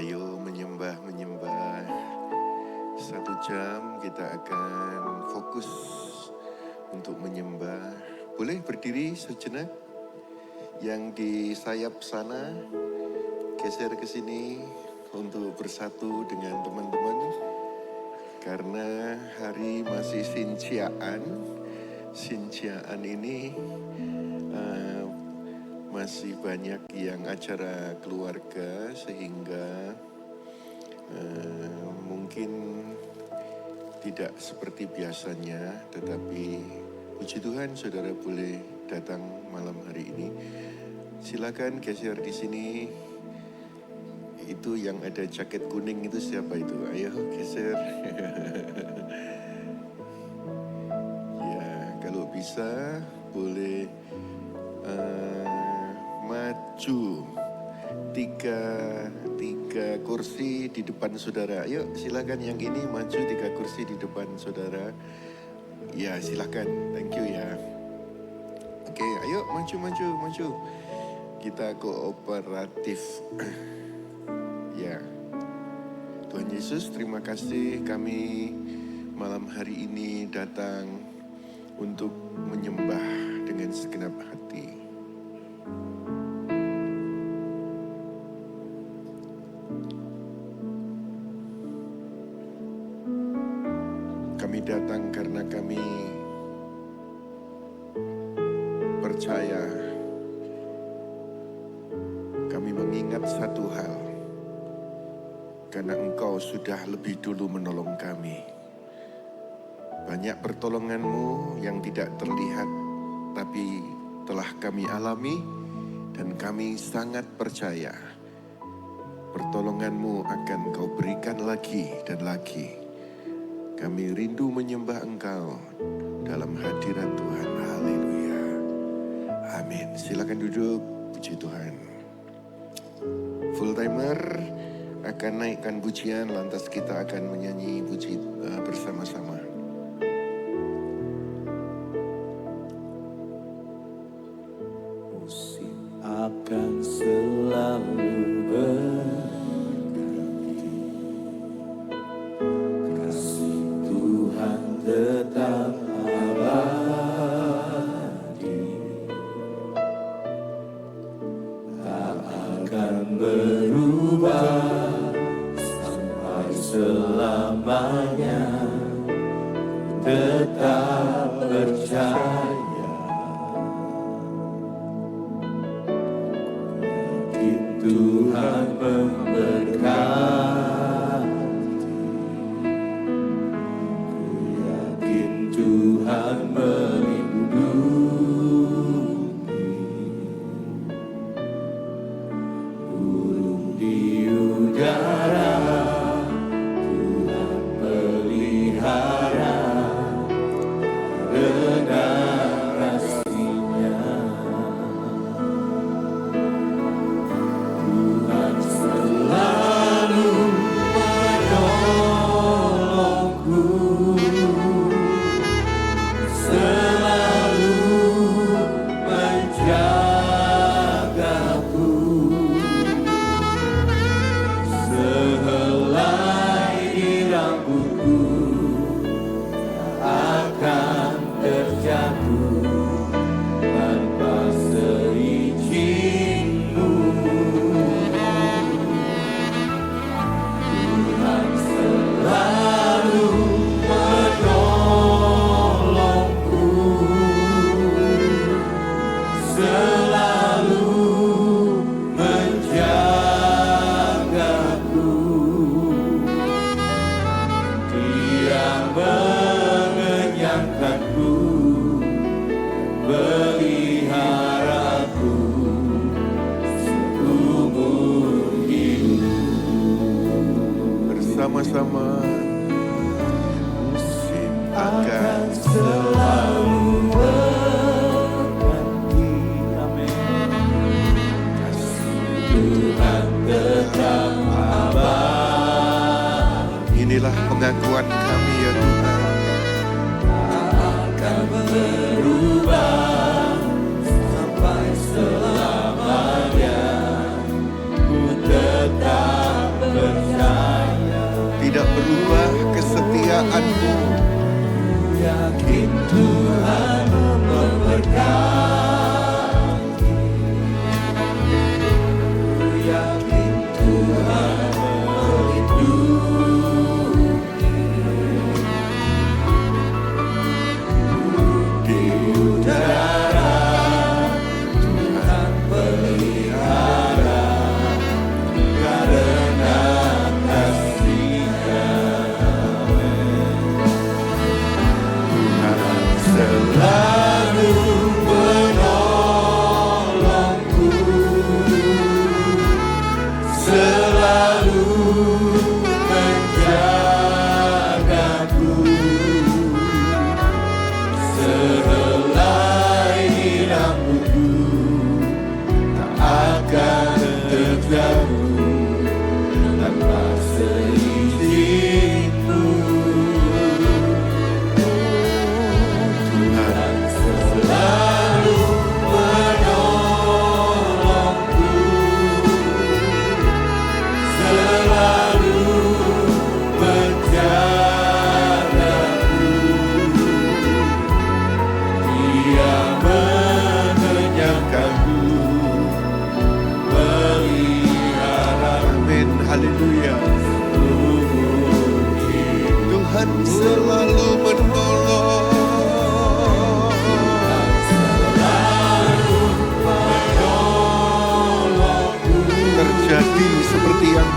Ayo menyembah. 1 jam kita akan fokus untuk menyembah. Boleh berdiri sejenak? Yang di sayap sana, geser ke sini untuk bersatu dengan teman-teman. Karena hari masih Sinciaan. Sinciaan ini masih banyak yang acara keluarga sehingga mungkin tidak seperti biasanya, tetapi puji Tuhan saudara boleh datang malam hari ini. Silakan geser di sini. Itu yang ada jaket kuning itu siapa itu? Ayo geser. Ya, kalau bisa boleh maju tiga kursi di depan saudara. Yuk silakan yang ini maju 3 kursi di depan saudara. Ya silakan, thank you ya. Oke, ayo maju. Kita kooperatif. Ya, Tuhan Yesus terima kasih kami malam hari ini datang untuk menyembah dengan segenap hati. Kami datang karena kami percaya, kami mengingat satu hal, karena Engkau sudah lebih dulu menolong kami. Banyak pertolongan-Mu yang tidak terlihat, tapi telah kami alami, dan kami sangat percaya pertolongan-Mu akan Kau berikan lagi dan lagi. Kami rindu menyembah Engkau dalam hadirat Tuhan. Haleluya. Amin. Silakan duduk. Puji Tuhan. Full timer akan naikkan pujian, lantas kita akan menyanyi puji bersama-sama. Musim akan selalu berganti, kasih Tuhan tetap abadi, tak akan berubah sampai selamanya. Tetap percaya, Tuhan memberkati. Ku yakin Tuhan melindungi. Burung di udara Tuhan pelihara, karena kasih-Nya. Tuhan selalu menolongku, selalu menjagaku. Sehelai di rambutku tak akan terjatuh tanpa seizin-Mu. Tuhan selalu menolongku, selalu menjagaku. Dia mengenyangkanku, peliharaku seumur hidup. Bersama-sama musim akan selalu berganti. Amin. Kasih Tuhan tetap abadi. Inilah pengakuan kami ya Tuhan. Akan berubah sampai selamanya. Ku tetap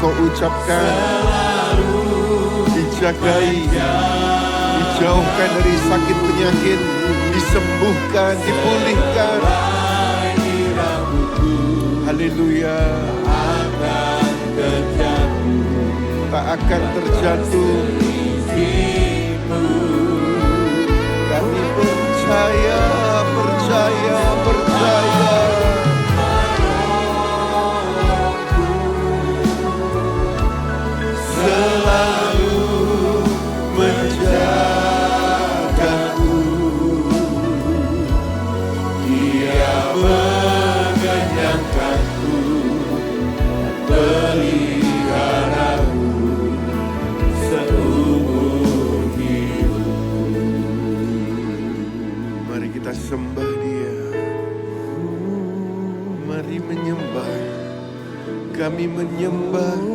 Engkau ucapkan, dijagai, dijauhkan dari sakit penyakit, disembuhkan, dipulihkan. Haleluya. Tak akan terjatuh. Kami percaya, percaya, percaya. Selalu menjagaku, Dia mengenyangkanku, peliharaku seumur hidup. Mari kita sembah Dia. Mari menyembah. Kami menyembah.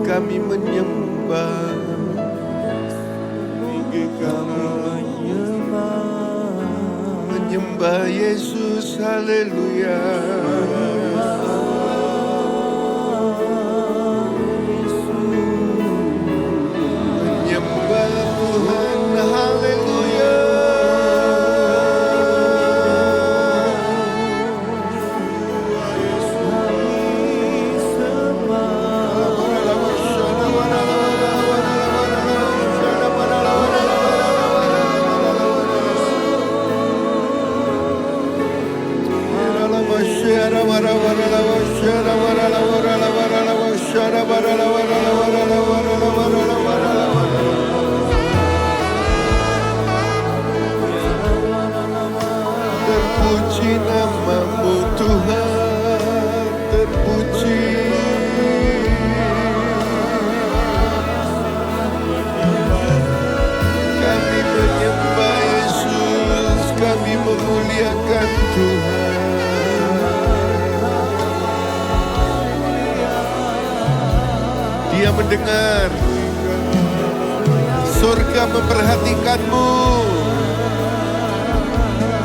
Kami menyembah. Menyembah Yesus. Haleluya. Menyembah Tuhan. Haleluya. Terpuji namamu Tuhan, terpuji. Kami menyembah Yesus, kami memuliakan Tuhan. Dia mendengar, surga memperhatikanmu.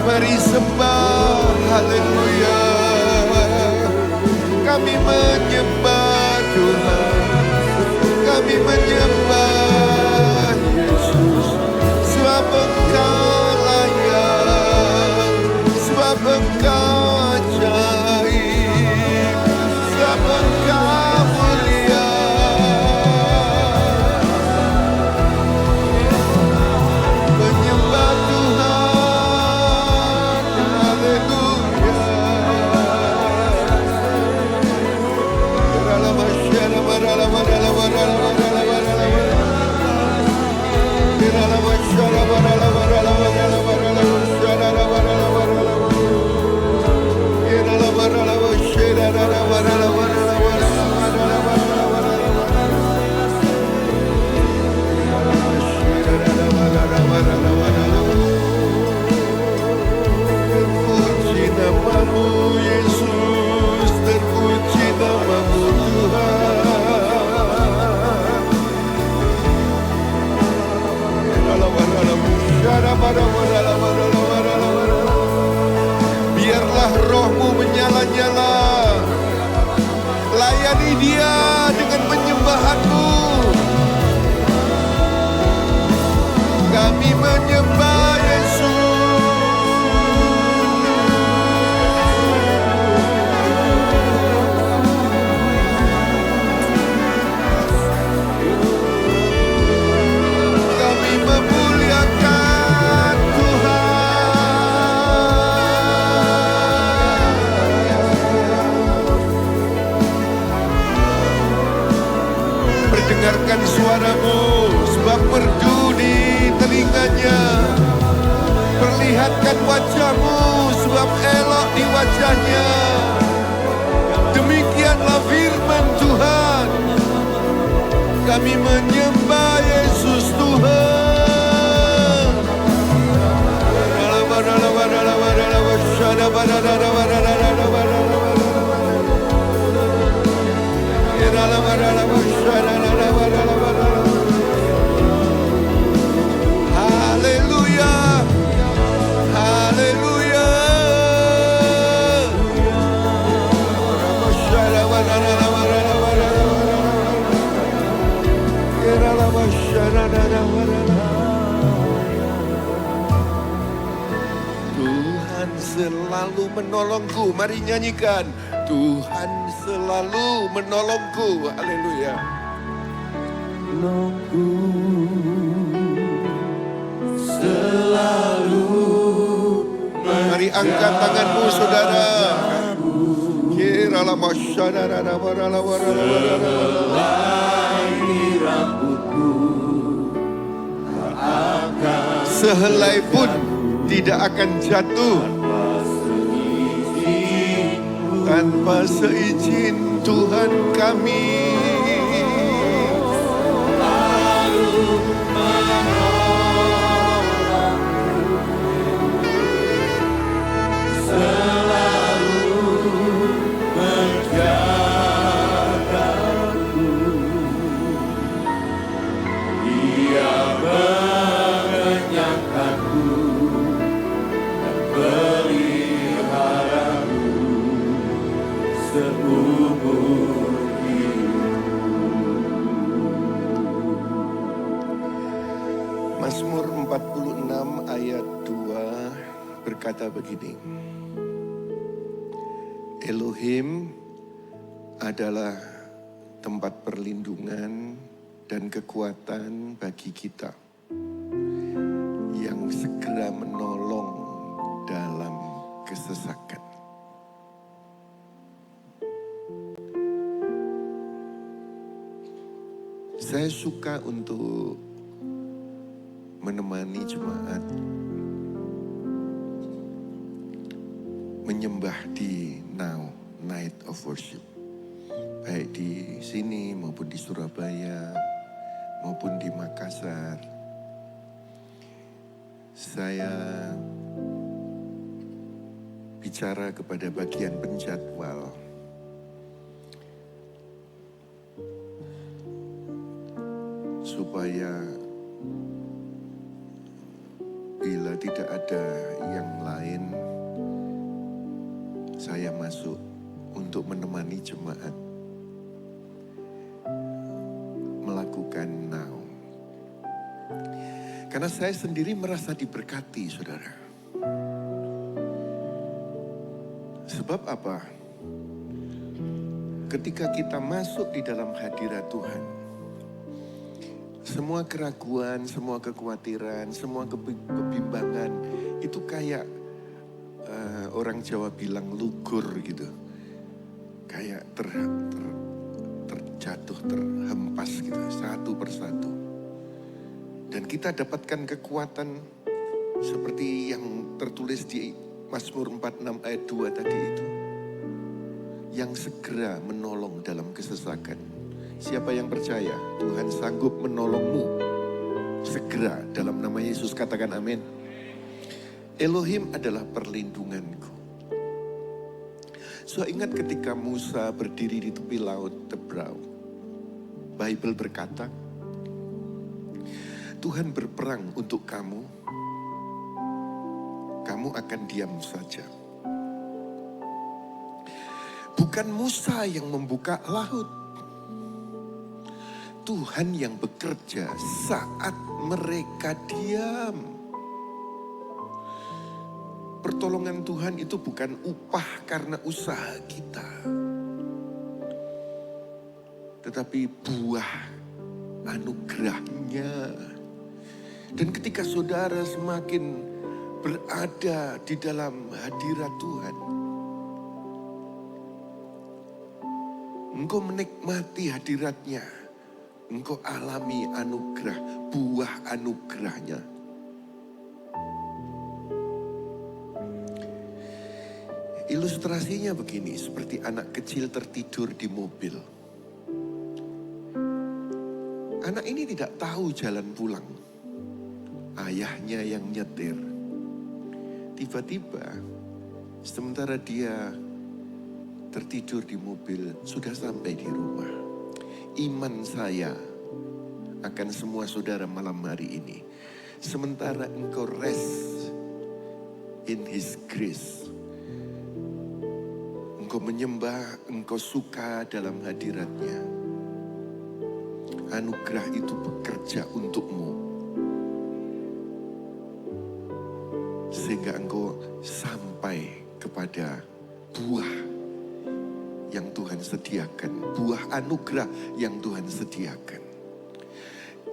Mari sembah, haleluya. Kami menyembah Tuhan, kami menyembah Yesus. Sebab Engkau layak, sebab Engkau ajaib, sebab Engkau mulia. Menyembah Tuhan, haleluya. Terpuji namamu Yesus, terpuji namamu Tuhan. Biarlah rohmu menyala-nyala. Layani Dia dengan penyembahanmu. Kami menyembah Yesus. Kami memuliakan Tuhan. Perdengarkan suaramu, sebab merdu di telinganya. Perlihatkan wajahmu, sebab elok di wajahnya. Demikianlah firman Tuhan. Kami menyembah Yesus Tuhan. Haleluya, haleluya. selalu menolongku. Mari nyanyikan. Tuhan selalu menolongku. Haleluya. Menolongku selalu. Mari angkat tanganmu saudara. Kiralah masyarakat sehelai pun tidak akan jatuh tanpa seizin Tuhan kami. Mazmur 46 ayat 2 berkata begini. Elohim adalah tempat perlindungan dan kekuatan bagi kita, yang segera menolong dalam kesesakan. Saya suka untuk menemani jemaat menyembah di Now Night of Worship, baik di sini maupun di Surabaya maupun di Makassar. Saya bicara kepada bagian penjadwal supaya bila tidak ada yang lain, saya masuk untuk menemani jemaat melakukan now. Karena saya sendiri merasa diberkati, saudara. Sebab apa? Ketika kita masuk di dalam hadirat Tuhan, semua keraguan, semua kekhawatiran, semua kebimbangan itu kayak orang Jawa bilang lugur gitu. Kayak terjatuh, terhempas gitu, satu persatu. Dan kita dapatkan kekuatan seperti yang tertulis di Mazmur 46 ayat 2 tadi itu. Yang segera menolong dalam kesesakan. Siapa yang percaya Tuhan sanggup menolongmu segera dalam nama Yesus, katakan amin. Elohim adalah perlindunganku. So ingat ketika Musa berdiri di tepi laut Tebrau, Bible berkata, Tuhan berperang untuk kamu, kamu akan diam saja. Bukan Musa yang membuka laut, Tuhan yang bekerja saat mereka diam. Pertolongan Tuhan itu bukan upah karena usaha kita, tetapi buah anugerahnya. Dan ketika saudara semakin berada di dalam hadirat Tuhan, engkau menikmati hadiratnya, engkau alami anugerah, buah anugerahnya. Ilustrasinya begini, seperti anak kecil tertidur di mobil. Anak ini tidak tahu jalan pulang. Ayahnya yang nyetir. Tiba-tiba, sementara dia tertidur di mobil, sudah sampai di rumah. Iman saya akan semua saudara malam hari ini. Sementara engkau rest in His grace. Engkau menyembah, engkau suka dalam hadiratnya. Anugerah itu bekerja untukmu. sehingga engkau sampai kepada buah yang Tuhan sediakan, buah anugerah yang Tuhan sediakan.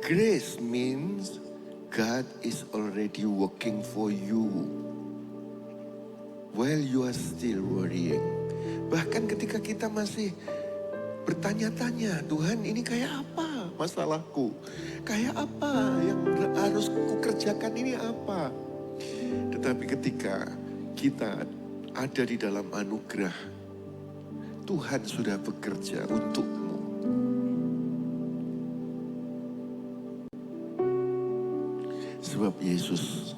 Grace means God is already working for you while you are still worrying. Bahkan ketika kita masih bertanya-tanya, Tuhan ini kayak apa masalahku? Kayak apa yang harus kukerjakan ini apa? Tetapi ketika kita ada di dalam anugerah, Tuhan sudah bekerja untukmu. Sebab Yesus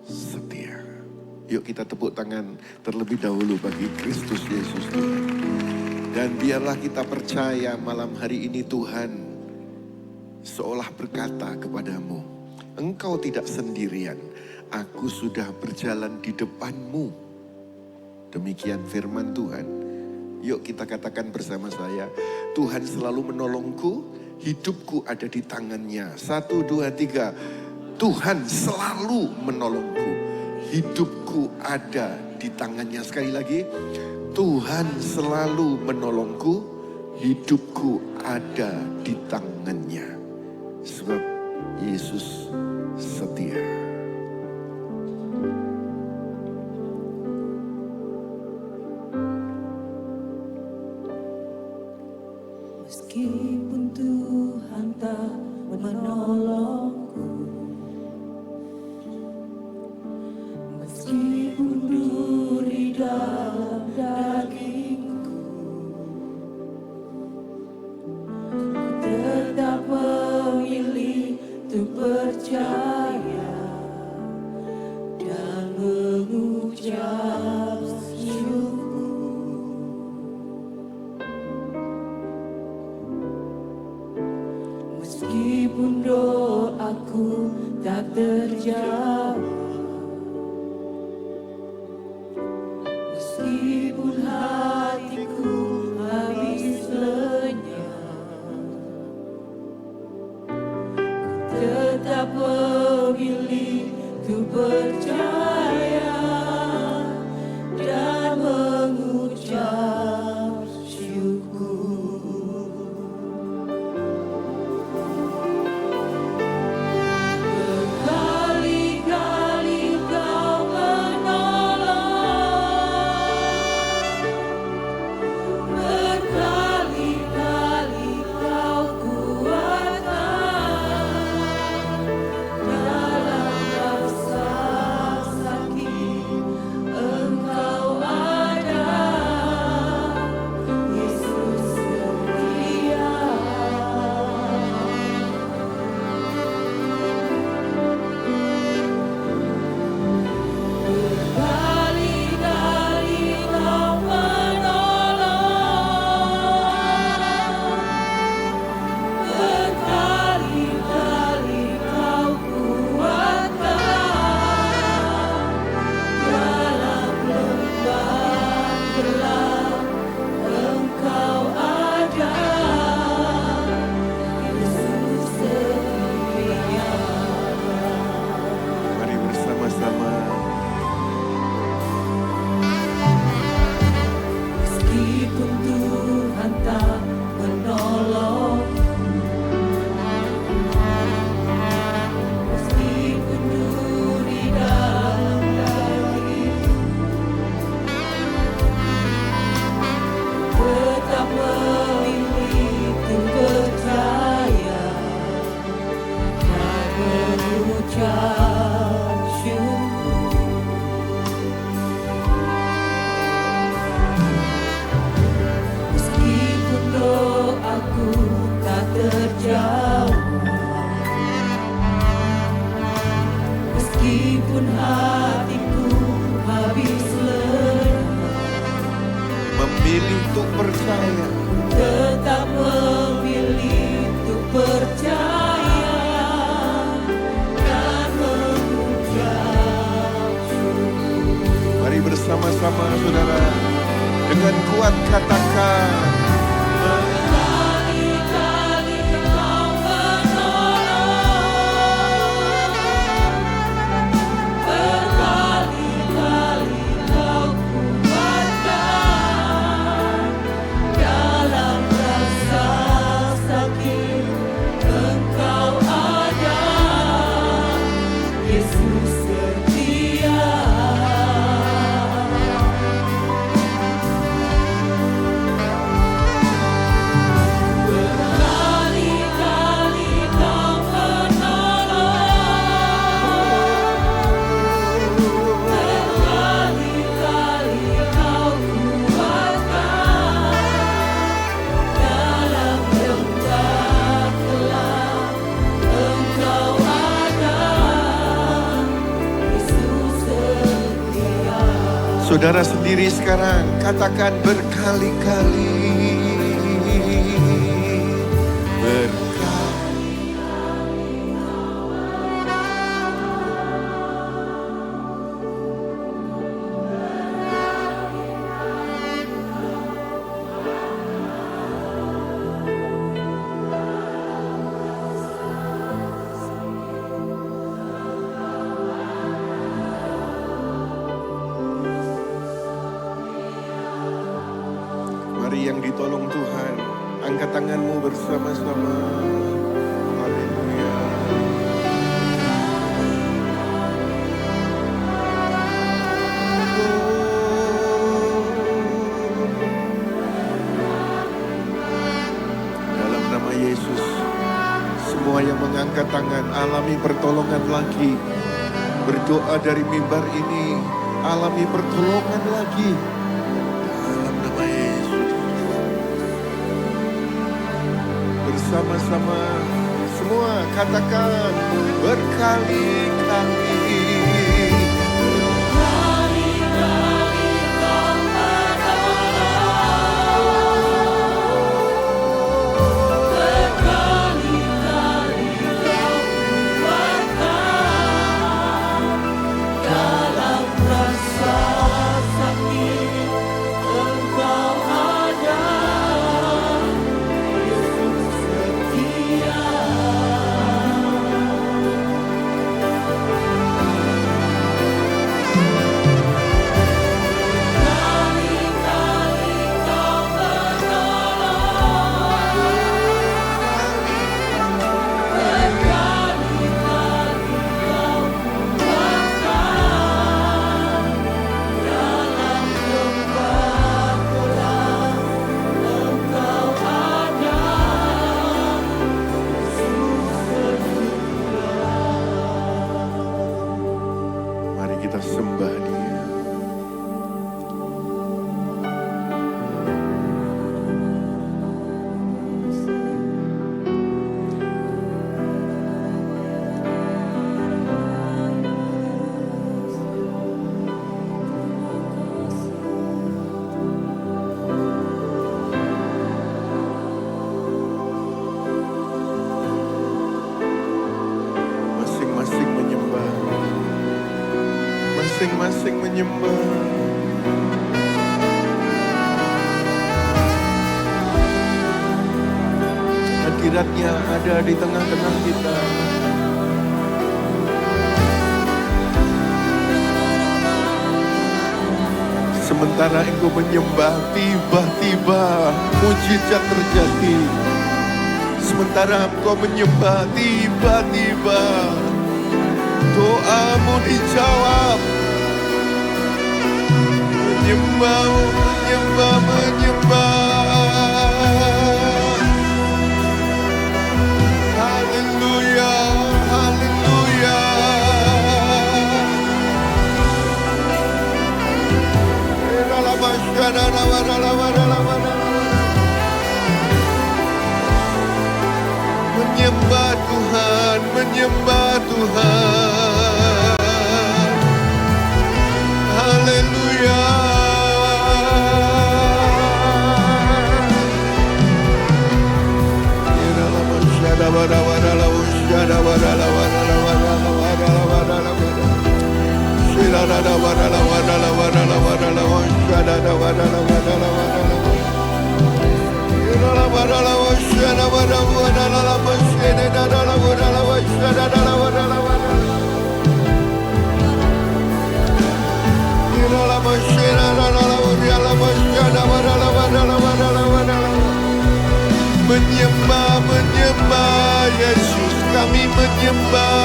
setia. Yuk kita tepuk tangan terlebih dahulu bagi Kristus Yesus Tuhan. Dan biarlah kita percaya malam hari ini Tuhan seolah berkata kepadamu, engkau tidak sendirian, aku sudah berjalan di depanmu. Demikian firman Tuhan. Yuk kita katakan bersama saya, Tuhan selalu menolongku, hidupku ada di tangannya. 1, 2, 3. Tuhan selalu menolongku, hidupku ada di tangannya. Sekali lagi, Tuhan selalu menolongku, hidupku ada di tangannya. Sebab Yesus setia. Meskipun Tuhan tak menolongku, meskipun duri dalam dagingku, ku tetap memilih untuk percaya dan mengucap syukur. Meskipun doaku tak terjawab, meskipun hatiku habis lenyap, ku tetap memilih untuk percaya dan mengucap syukur. Berkali-kali Kau menolong, berkali-kali Kau kuatkan dalam rasa sakit. Engkau ada, Yesus setia. Berkali-kali Kau menolong, berkali-kali Kau kuatkan dalam lembah gelap. Engkau ada, Yesus setia. Mari bersama-sama. Meskipun Tuhan tak menolong, meskipun duri dalam daging, tetap memilih untuk percaya dan mengucap syukur. Meskipun doaku tak terjawab, meskipun hatiku habis lenyap, Memilih untuk percaya. tetap memilih untuk percaya dan mengucap syukur. Mari bersama-sama saudara. Dengan kuat katakan, Berkali-kali Kau menolong, Saudara sendiri sekarang katakan berkali-kali. Berkali. Mari yang ditolong Tuhan, angkat tanganmu bersama-sama. Haleluya. Dalam nama Yesus, semua yang mengangkat tangan, alami pertolongan lagi. Berdoa dari mimbar ini, alami pertolongan lagi. Dalam nama Yesus. Bersama-sama semua katakan berkali-kali. Dalam rasa sakit Engkau ada, Yesus setia. Kali-kali Kau menolong, berkali-kali Kau kuatkan. Dalam tempat gelap Engkau ada, Mari kita sembah Dia. Masing-masing menyembah. Masing-masing menyembah. Hadiratnya ada di tengah-tengah kita. Sementara engkau menyembah, tiba-tiba mujizat terjadi. Sementara engkau menyembah, tiba-tiba doamu dijawab. Menyembah, menyembah, menyembah. Haleluya, haleluya. Menyembah Tuhan, menyembah Tuhan. Haleluya. Menyembah, menyembah Yesus, kami menyembah.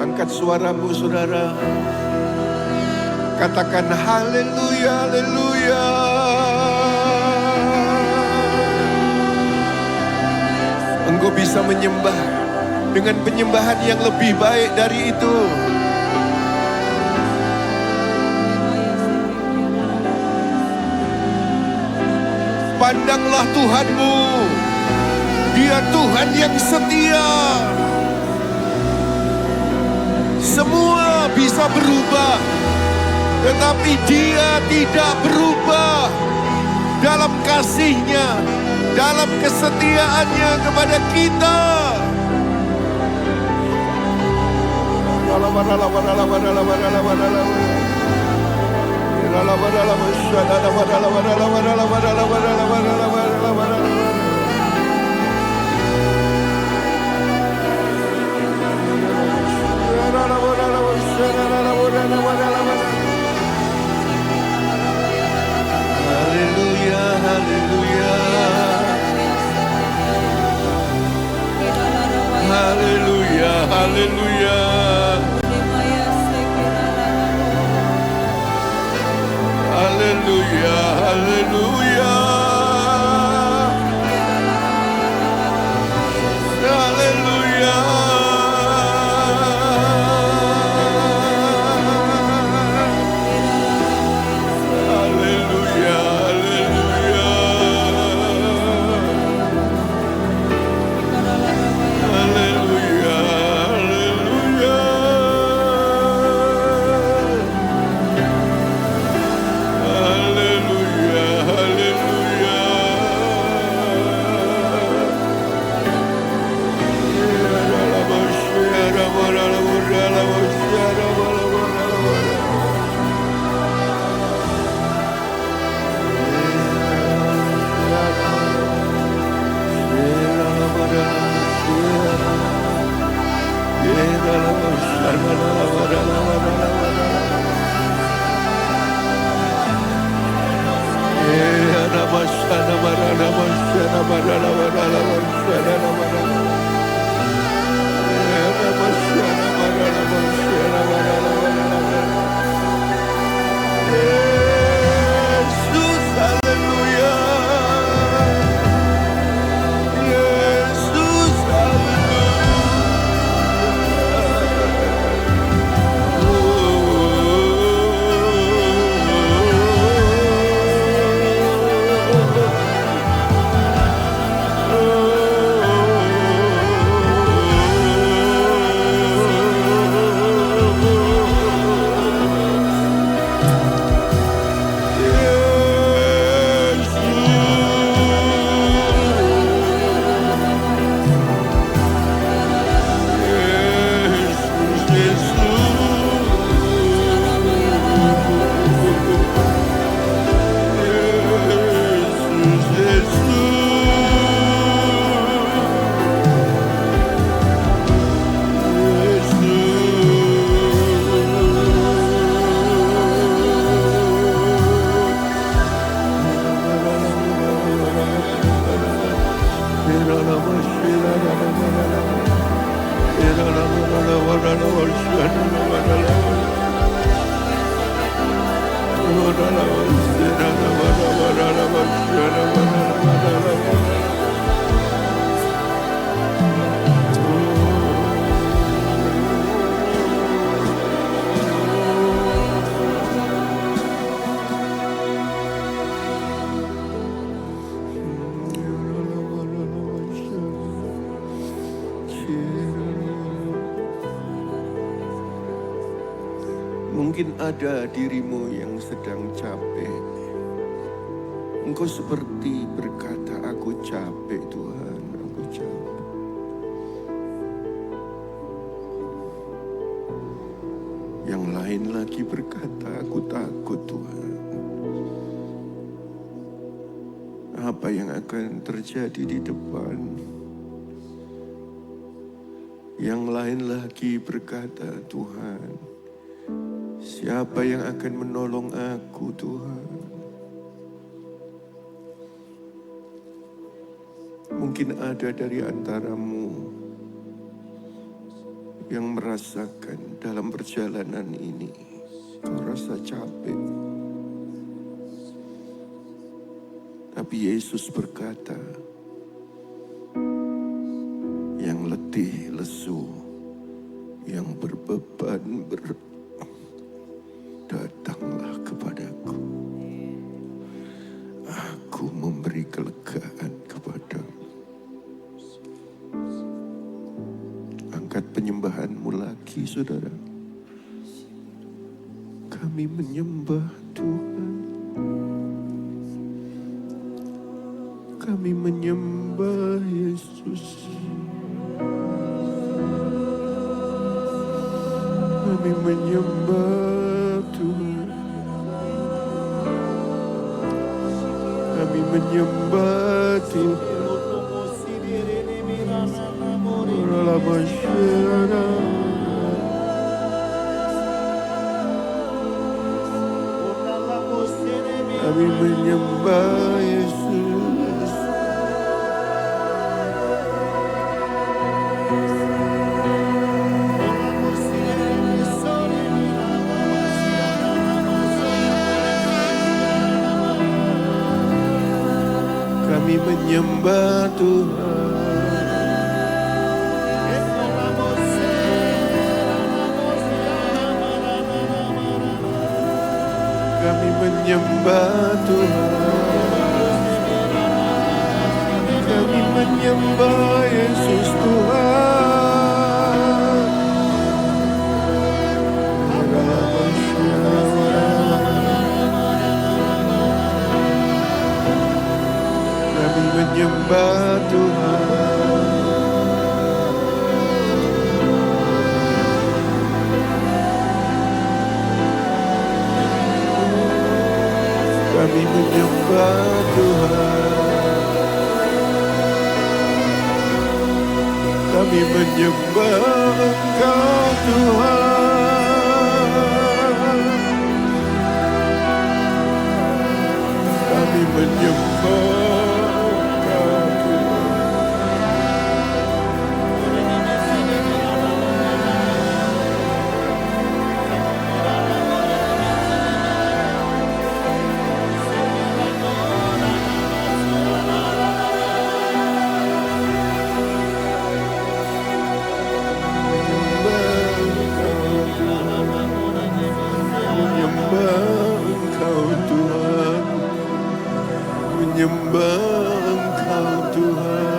Angkat suaramu saudara. Katakan haleluya, haleluya. Engkau bisa menyembah dengan penyembahan yang lebih baik dari itu. Pandanglah Tuhanmu. Dia Tuhan yang setia. Semua bisa berubah, tetapi Dia tidak berubah dalam kasih-Nya, dalam kesetiaannya kepada kita. Haleluya, haleluya. Haleluya, haleluya. Haleluya, haleluya. Haleluya. Haleluya, haleluya. Haleluya, haleluya. Haleluya, haleluya. Yesus, haleluya. Yesus, Mungkin ada dirimu yang sedang capek. Engkau seperti berkata, aku capek Tuhan, aku capek. Yang lain lagi berkata, aku takut Tuhan. Apa yang akan terjadi di depan? Yang lain lagi berkata, Tuhan, siapa yang akan menolong aku Tuhan? Mungkin ada dari antaramu yang merasakan dalam perjalanan ini kau rasa capek. Tapi Yesus berkata, yang letih, lesu, yang berbeban berat, datanglah kepadaku. Aku memberi kelegaan kepadamu. Angkat penyembahanmu lagi, saudara. Kami menyembah Tuhan. Kami menyembah Yesus. Kami menyembah Tuhan. Kami menyembah Tuhan. Kami menyembah Yesus. Kami menyembah Tuhan. Kami menyembah Tuhan. Kami menyembah Yesus Tuhan. Kami menyembah Tuhan. Kami menyembah Tuhan. Kami menyembah Engkau Tuhan. Kami menyembah Engkau Tuhan. Menyembah Engkau Tuhan.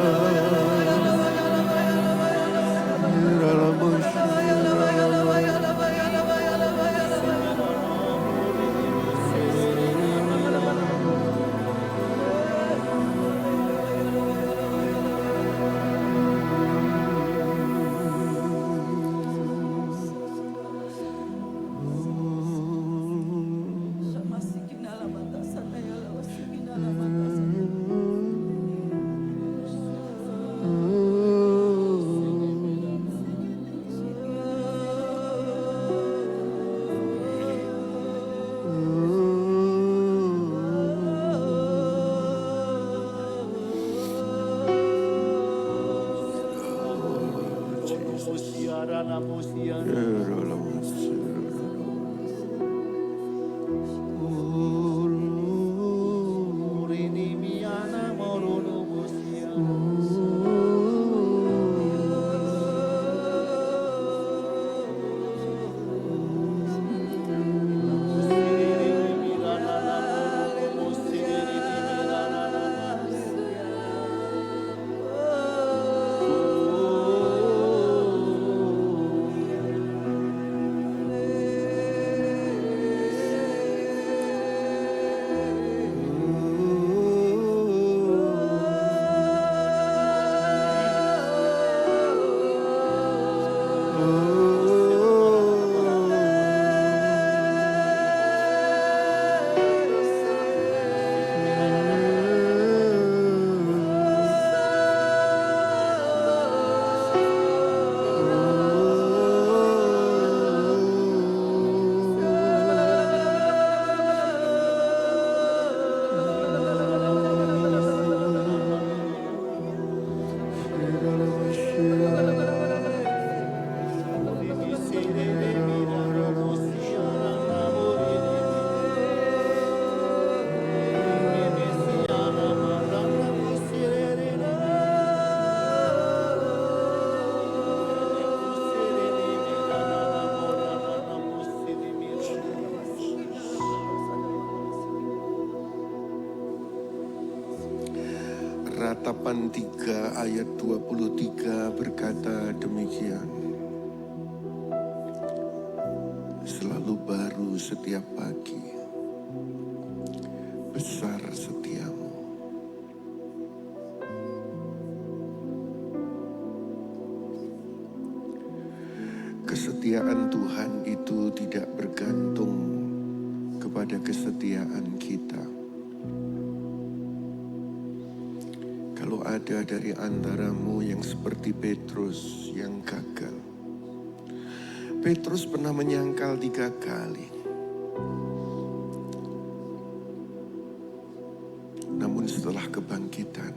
Ketetapan 3 ayat 23 berkata demikian. Selalu baru setiap pagi, besar setiamu. Kesetiaan Tuhan itu tidak bergantung kepada kesetiaan kita. Kalau ada dari antaramu yang seperti Petrus yang gagal. Petrus pernah menyangkal 3 kali. Namun setelah kebangkitan,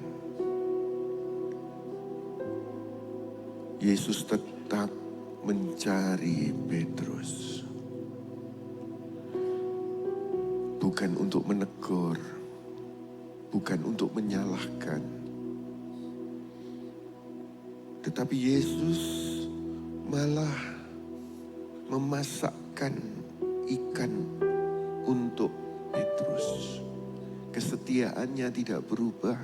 Yesus tetap mencari Petrus. Bukan untuk menegur, bukan untuk menyalahkan. Tetapi Yesus malah memasakkan ikan untuk Petrus. Kesetiaannya tidak berubah.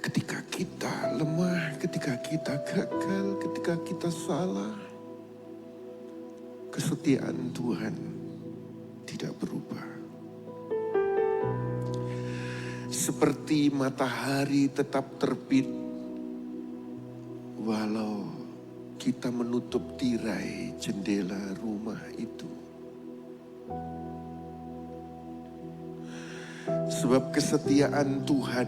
Ketika kita lemah, ketika kita gagal, ketika kita salah, kesetiaan Tuhan tidak berubah. Seperti matahari tetap terbit walau kita menutup tirai jendela rumah itu. Sebab kesetiaan Tuhan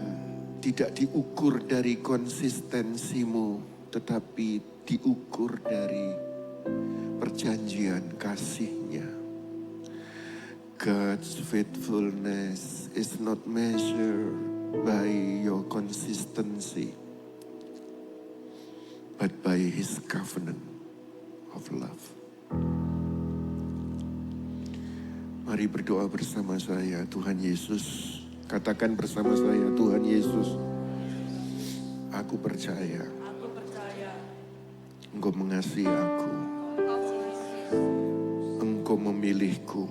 tidak diukur dari konsistensimu, tetapi diukur dari perjanjian kasih-Nya. God's faithfulness is not measured by your consistency, but by His covenant of love. Mari berdoa bersama saya. Tuhan Yesus, katakan bersama saya, Tuhan Yesus, aku percaya Engkau mengasihi aku, Engkau memilihku,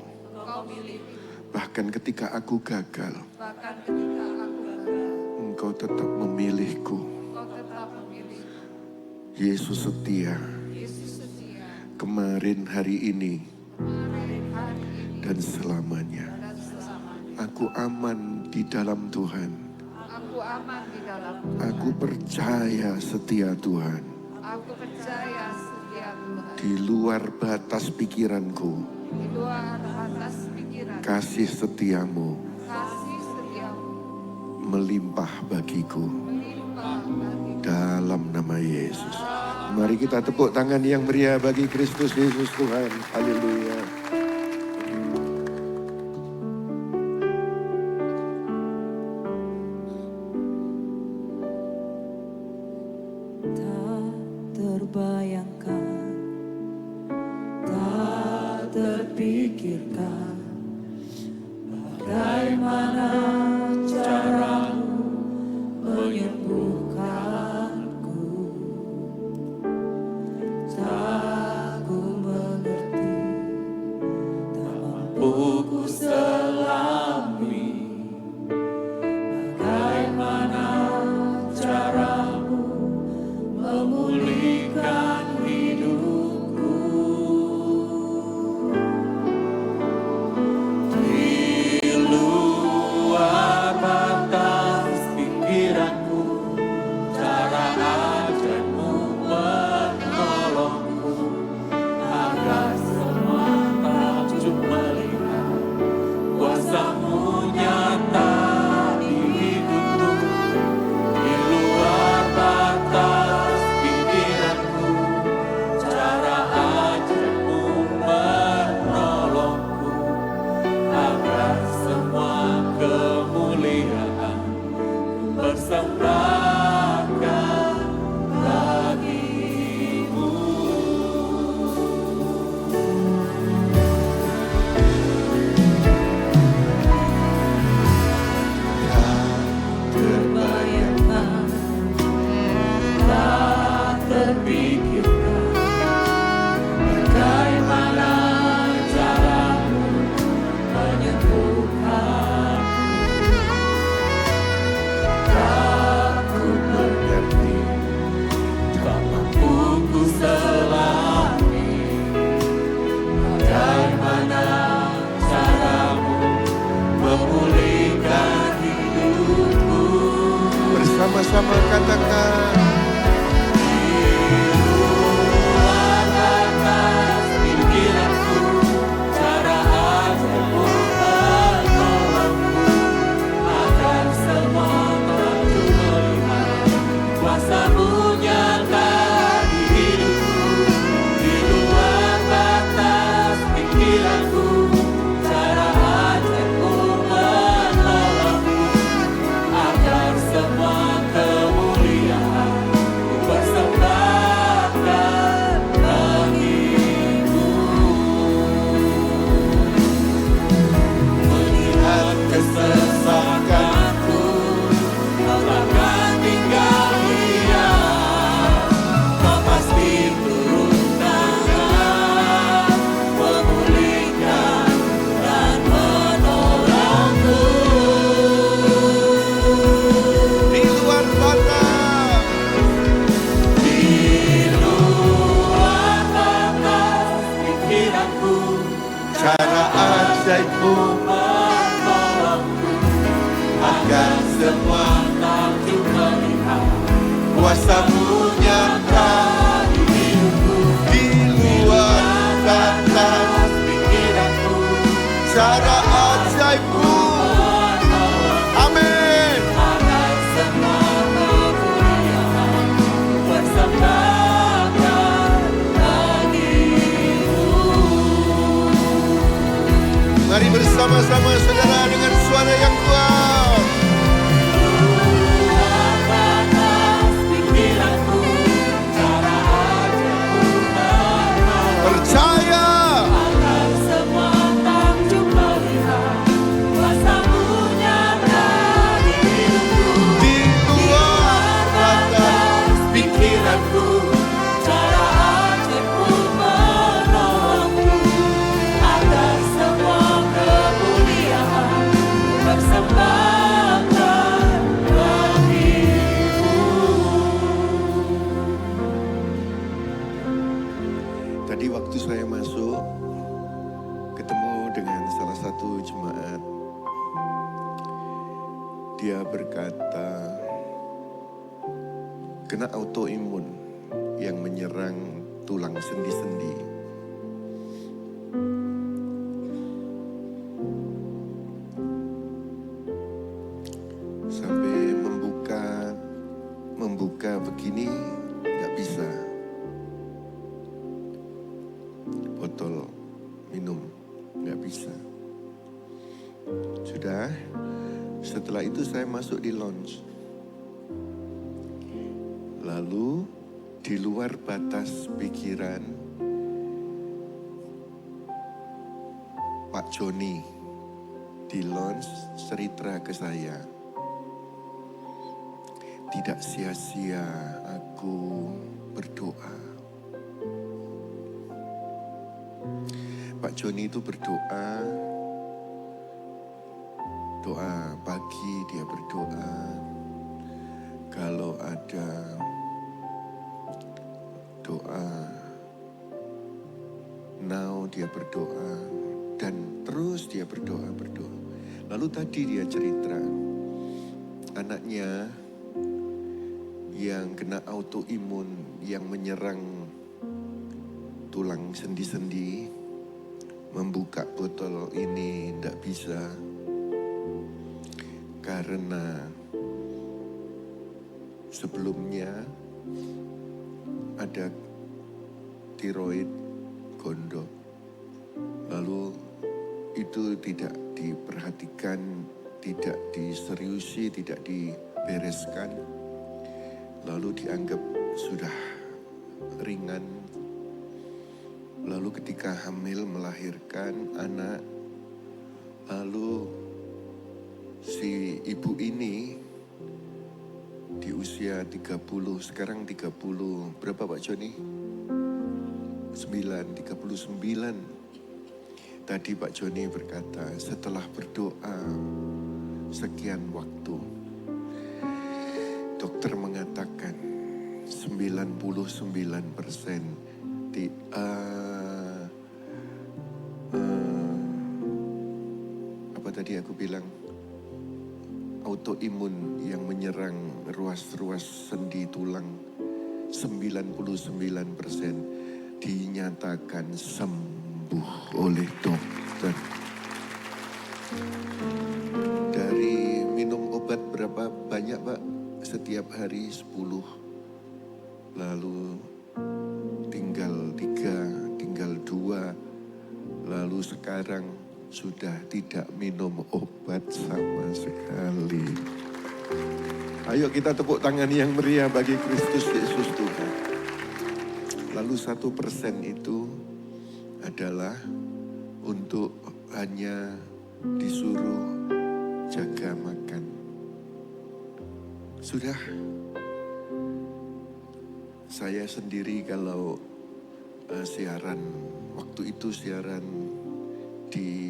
bahkan ketika aku gagal, Engkau tetap memilihku. Yesus setia, kemarin, hari ini, dan selamanya. Aku aman di dalam Tuhan. Aku percaya setia Tuhan. Di luar batas pikiranku, kasih setiamu melimpah bagiku. Dalam nama Yesus. Mari kita tepuk tangan yang meriah bagi Kristus Yesus Tuhan. Haleluya. Tak terbayangkan, tak terpikirkan bagaimana caramu menyembuhkanku. Tak ku mengerti, tak mampu ku selami bagaimana caramu memulihkan hidupku. cara ajaibmu agar semua takjub melihat kuasamu nyata di luar batas pikiranku, cara ajaibmu. Amin. agar semua kemuliaan persembahkan bagimu. Mari bersama-sama saudara dengan suara yang kuat. Luar batas pikiranku, cara ajaibmu menolong. Percaya. Agar semua takjub melihat kuasamu nyata di hidupku. Di luar batas Pikiranku, cara ajaibmu menolongku. Agar semua kemuliaan persembahkan bagimu. Tadi waktu saya masuk, ketemu dengan salah satu jemaat. Dia berkata, kena autoimun yang menyerang tulang sendi-sendi. Sampai membuka begini nggak bisa. Botol minum nggak bisa. Sudah, setelah itu saya masuk di lounge. Lalu di luar batas pikiran, Pak Joni di lounge cerita ke saya, tidak sia-sia aku berdoa. Pak Joni itu berdoa, doa pagi dia berdoa, kalau ada doa now dia berdoa, dan terus dia berdoa. Lalu tadi dia cerita, anaknya yang kena autoimun yang menyerang tulang sendi-sendi, membuka botol ini tidak bisa karena sebelumnya ada tiroid gondok. Lalu itu tidak diperhatikan, tidak diseriusi, tidak dibereskan. Lalu dianggap sudah ringan. Lalu ketika hamil melahirkan anak, lalu si ibu ini di usia 30, sekarang 30, berapa Pak Joni? 39. Tadi Pak Joni berkata, setelah berdoa sekian waktu, dokter mengatakan 99% apa tadi aku bilang, autoimun yang menyerang ruas-ruas sendi tulang, 99% dinyatakan sembuh oleh dokter. Dari minum obat berapa banyak Pak? Setiap hari 10. Lalu tinggal 3, tinggal 2. Lalu sekarang sudah tidak minum obat sama sekali. Ayo kita tepuk tangan yang meriah bagi Kristus Yesus Tuhan. Lalu 1% itu adalah untuk hanya disuruh jaga makan. Sudah, saya sendiri kalau siaran, waktu itu siaran di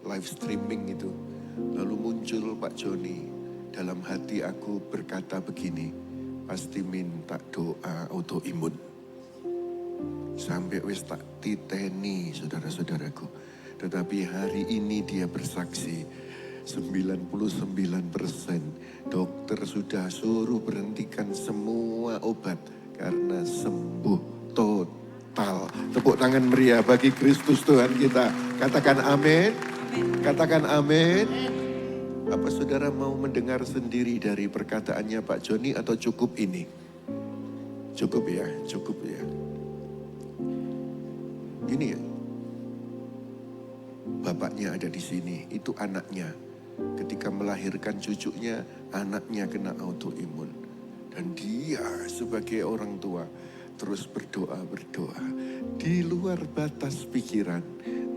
live streaming itu, lalu muncul Pak Joni, dalam hati aku berkata begini, pasti minta doa autoimun. Sampai wis tak titeni saudara-saudaraku. Tetapi hari ini dia bersaksi 99% dokter sudah suruh berhentikan semua obat karena sembuh total. Tepuk tangan meriah bagi Kristus Tuhan kita. Katakan amin. Katakan amin. Apa saudara mau mendengar sendiri dari perkataannya Pak Joni atau cukup ini? Cukup ya, cukup ya. Gini ya, bapaknya ada di sini, itu anaknya. Ketika melahirkan cucunya, anaknya kena autoimun. Dan dia sebagai orang tua terus berdoa. Di luar batas pikiran,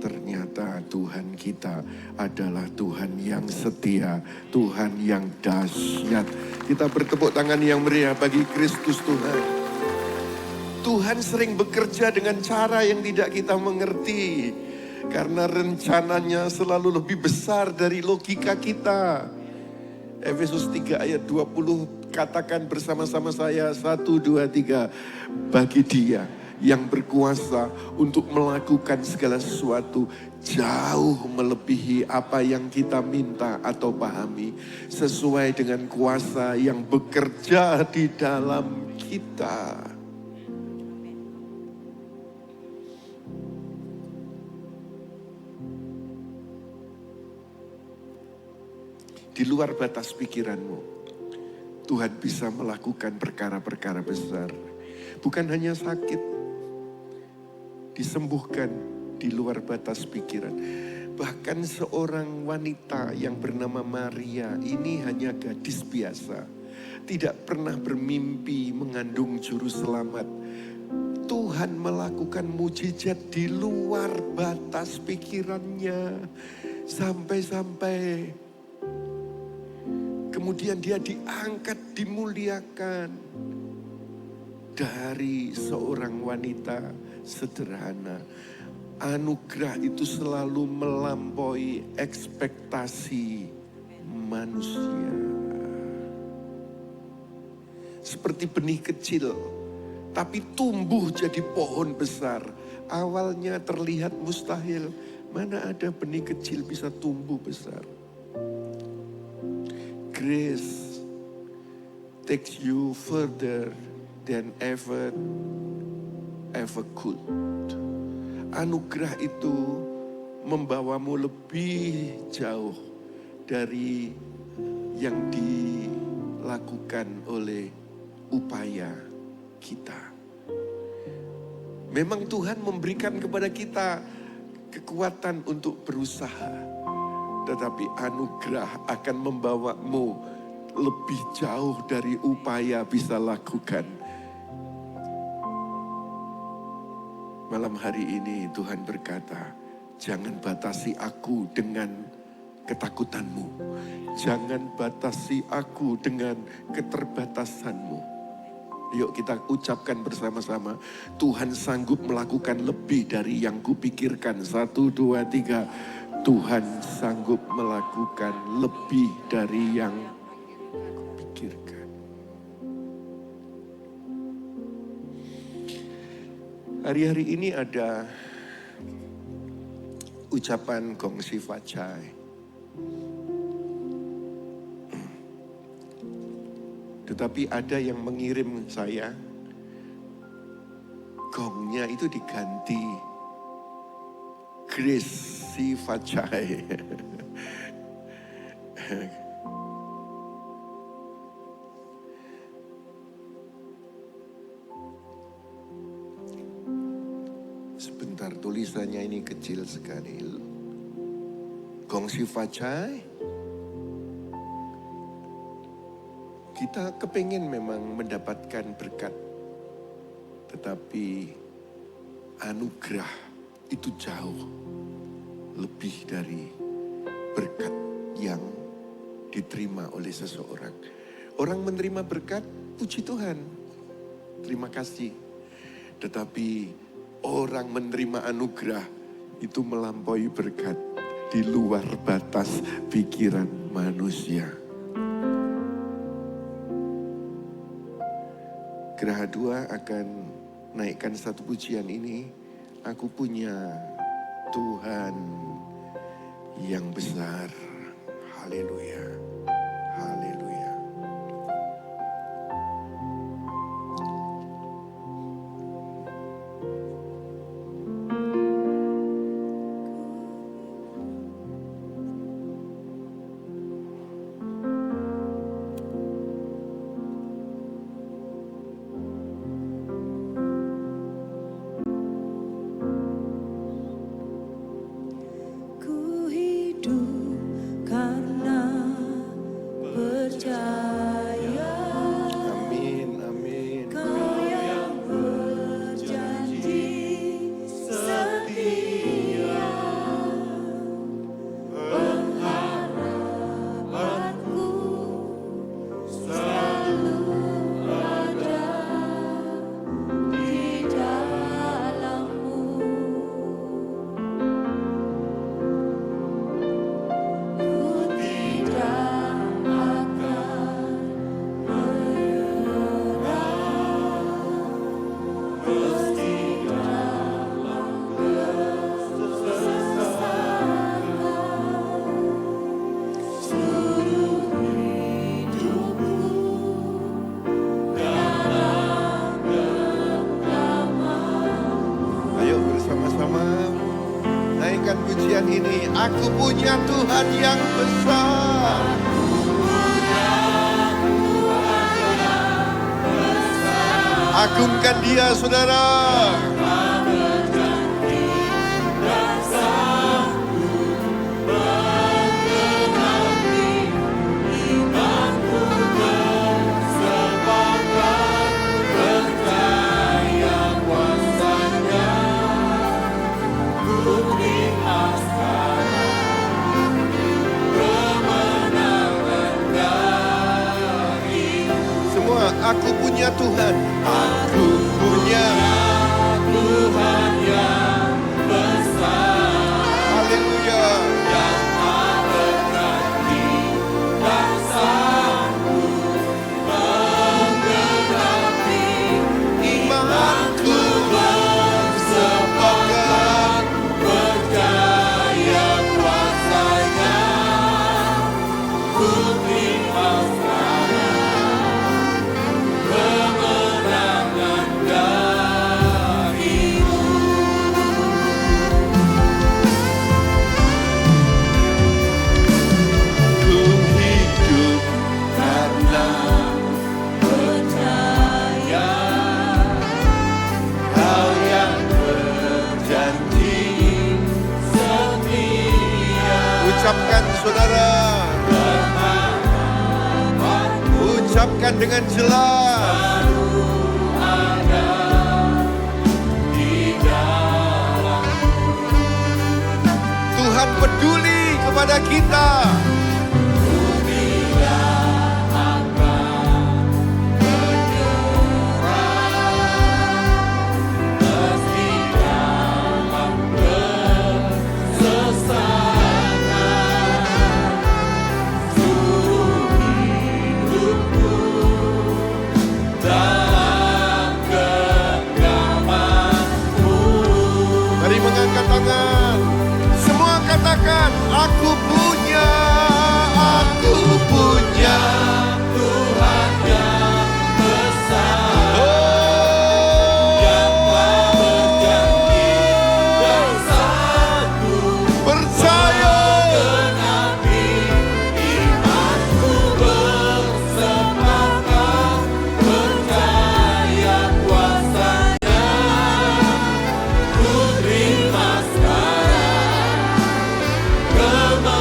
ternyata Tuhan kita adalah Tuhan yang setia, Tuhan yang dahsyat. Kita bertepuk tangan yang meriah bagi Kristus Tuhan. Tuhan sering bekerja dengan cara yang tidak kita mengerti. Karena rencananya selalu lebih besar dari logika kita. Efesus 3 ayat 20 katakan bersama-sama saya 1, 2, 3. Bagi dia yang berkuasa untuk melakukan segala sesuatu jauh melebihi apa yang kita minta atau pahami. Sesuai dengan kuasa yang bekerja di dalam kita. Di luar batas pikiranmu, Tuhan bisa melakukan perkara-perkara besar. Bukan hanya sakit, disembuhkan di luar batas pikiran. Bahkan seorang wanita yang bernama Maria, ini hanya gadis biasa. Tidak pernah bermimpi mengandung juru selamat. Tuhan melakukan mujizat di luar batas pikirannya. Sampai-sampai kemudian dia diangkat, dimuliakan dari seorang wanita sederhana. Anugerah itu selalu melampaui ekspektasi manusia. Seperti benih kecil, tapi tumbuh jadi pohon besar. Awalnya terlihat mustahil. Mana ada benih kecil bisa tumbuh besar. Grace takes you further than ever could. Anugerah itu membawamu lebih jauh dari yang dilakukan oleh upaya kita. Memang Tuhan memberikan kepada kita kekuatan untuk berusaha. Tetapi anugerah akan membawamu lebih jauh dari upaya bisa lakukan. Malam hari ini Tuhan berkata, jangan batasi aku dengan ketakutanmu. Jangan batasi aku dengan keterbatasanmu. Yuk kita ucapkan bersama-sama. Tuhan sanggup melakukan lebih dari yang kupikirkan. 1, 2, 3. Tuhan sanggup melakukan lebih dari yang kupikirkan. Hari-hari ini ada ucapan Gongsi Fachai. Tetapi ada yang mengirim saya, gongnya itu diganti Grace Fachai. Sebentar, tulisannya ini kecil sekali. Gongsi Fachai. Kita kepengen memang mendapatkan berkat. Tetapi anugerah itu jauh lebih dari berkat yang diterima oleh seseorang. Orang menerima berkat, puji Tuhan, terima kasih. Tetapi orang menerima anugerah itu melampaui berkat di luar batas pikiran manusia. Geraha 2 akan naikkan satu pujian ini. Aku punya Tuhan yang besar. Haleluya. Haleluya. Ku hidup karena percaya Amin, amin. Kau yang berjanji setia. Pengharapanku selalu ada di dalam-Mu. Ku tidak akan menyerah, meski dalam kesesakan. Seluruh hidupku dalam genggaman. Ayo bersama-sama naikkan pujian ini. Aku punya Tuhan yang besar. Agungkan Dia, saudara. Semua, aku punya Tuhan. Aku punya Tuhan yang besar, Haleluya. yang tak berganti dan sanggup menggenapi Imanku bersepakat percaya kuasanya. Ku terima sekarang kemenangan darimu. ku hidup karena Percaya Kau yang berjanji. Setia Ucapkan, saudara. Ucapkan dengan jelas. ada di dalam. Tuhan peduli kepada kita. Meski dalam kesesakan, seluruh hidupku dalam genggaman-Mu. Mari mengangkat tangan. Semua katakan, aku punya Tuhan yang besar, Oh, yang telah berjanji dan sanggup percaya. menggenapi imanku. Bersepakat percaya kuasanya. Ku terima sekarang kemenangan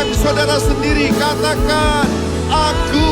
tentang saudara sendiri, katakan, aku.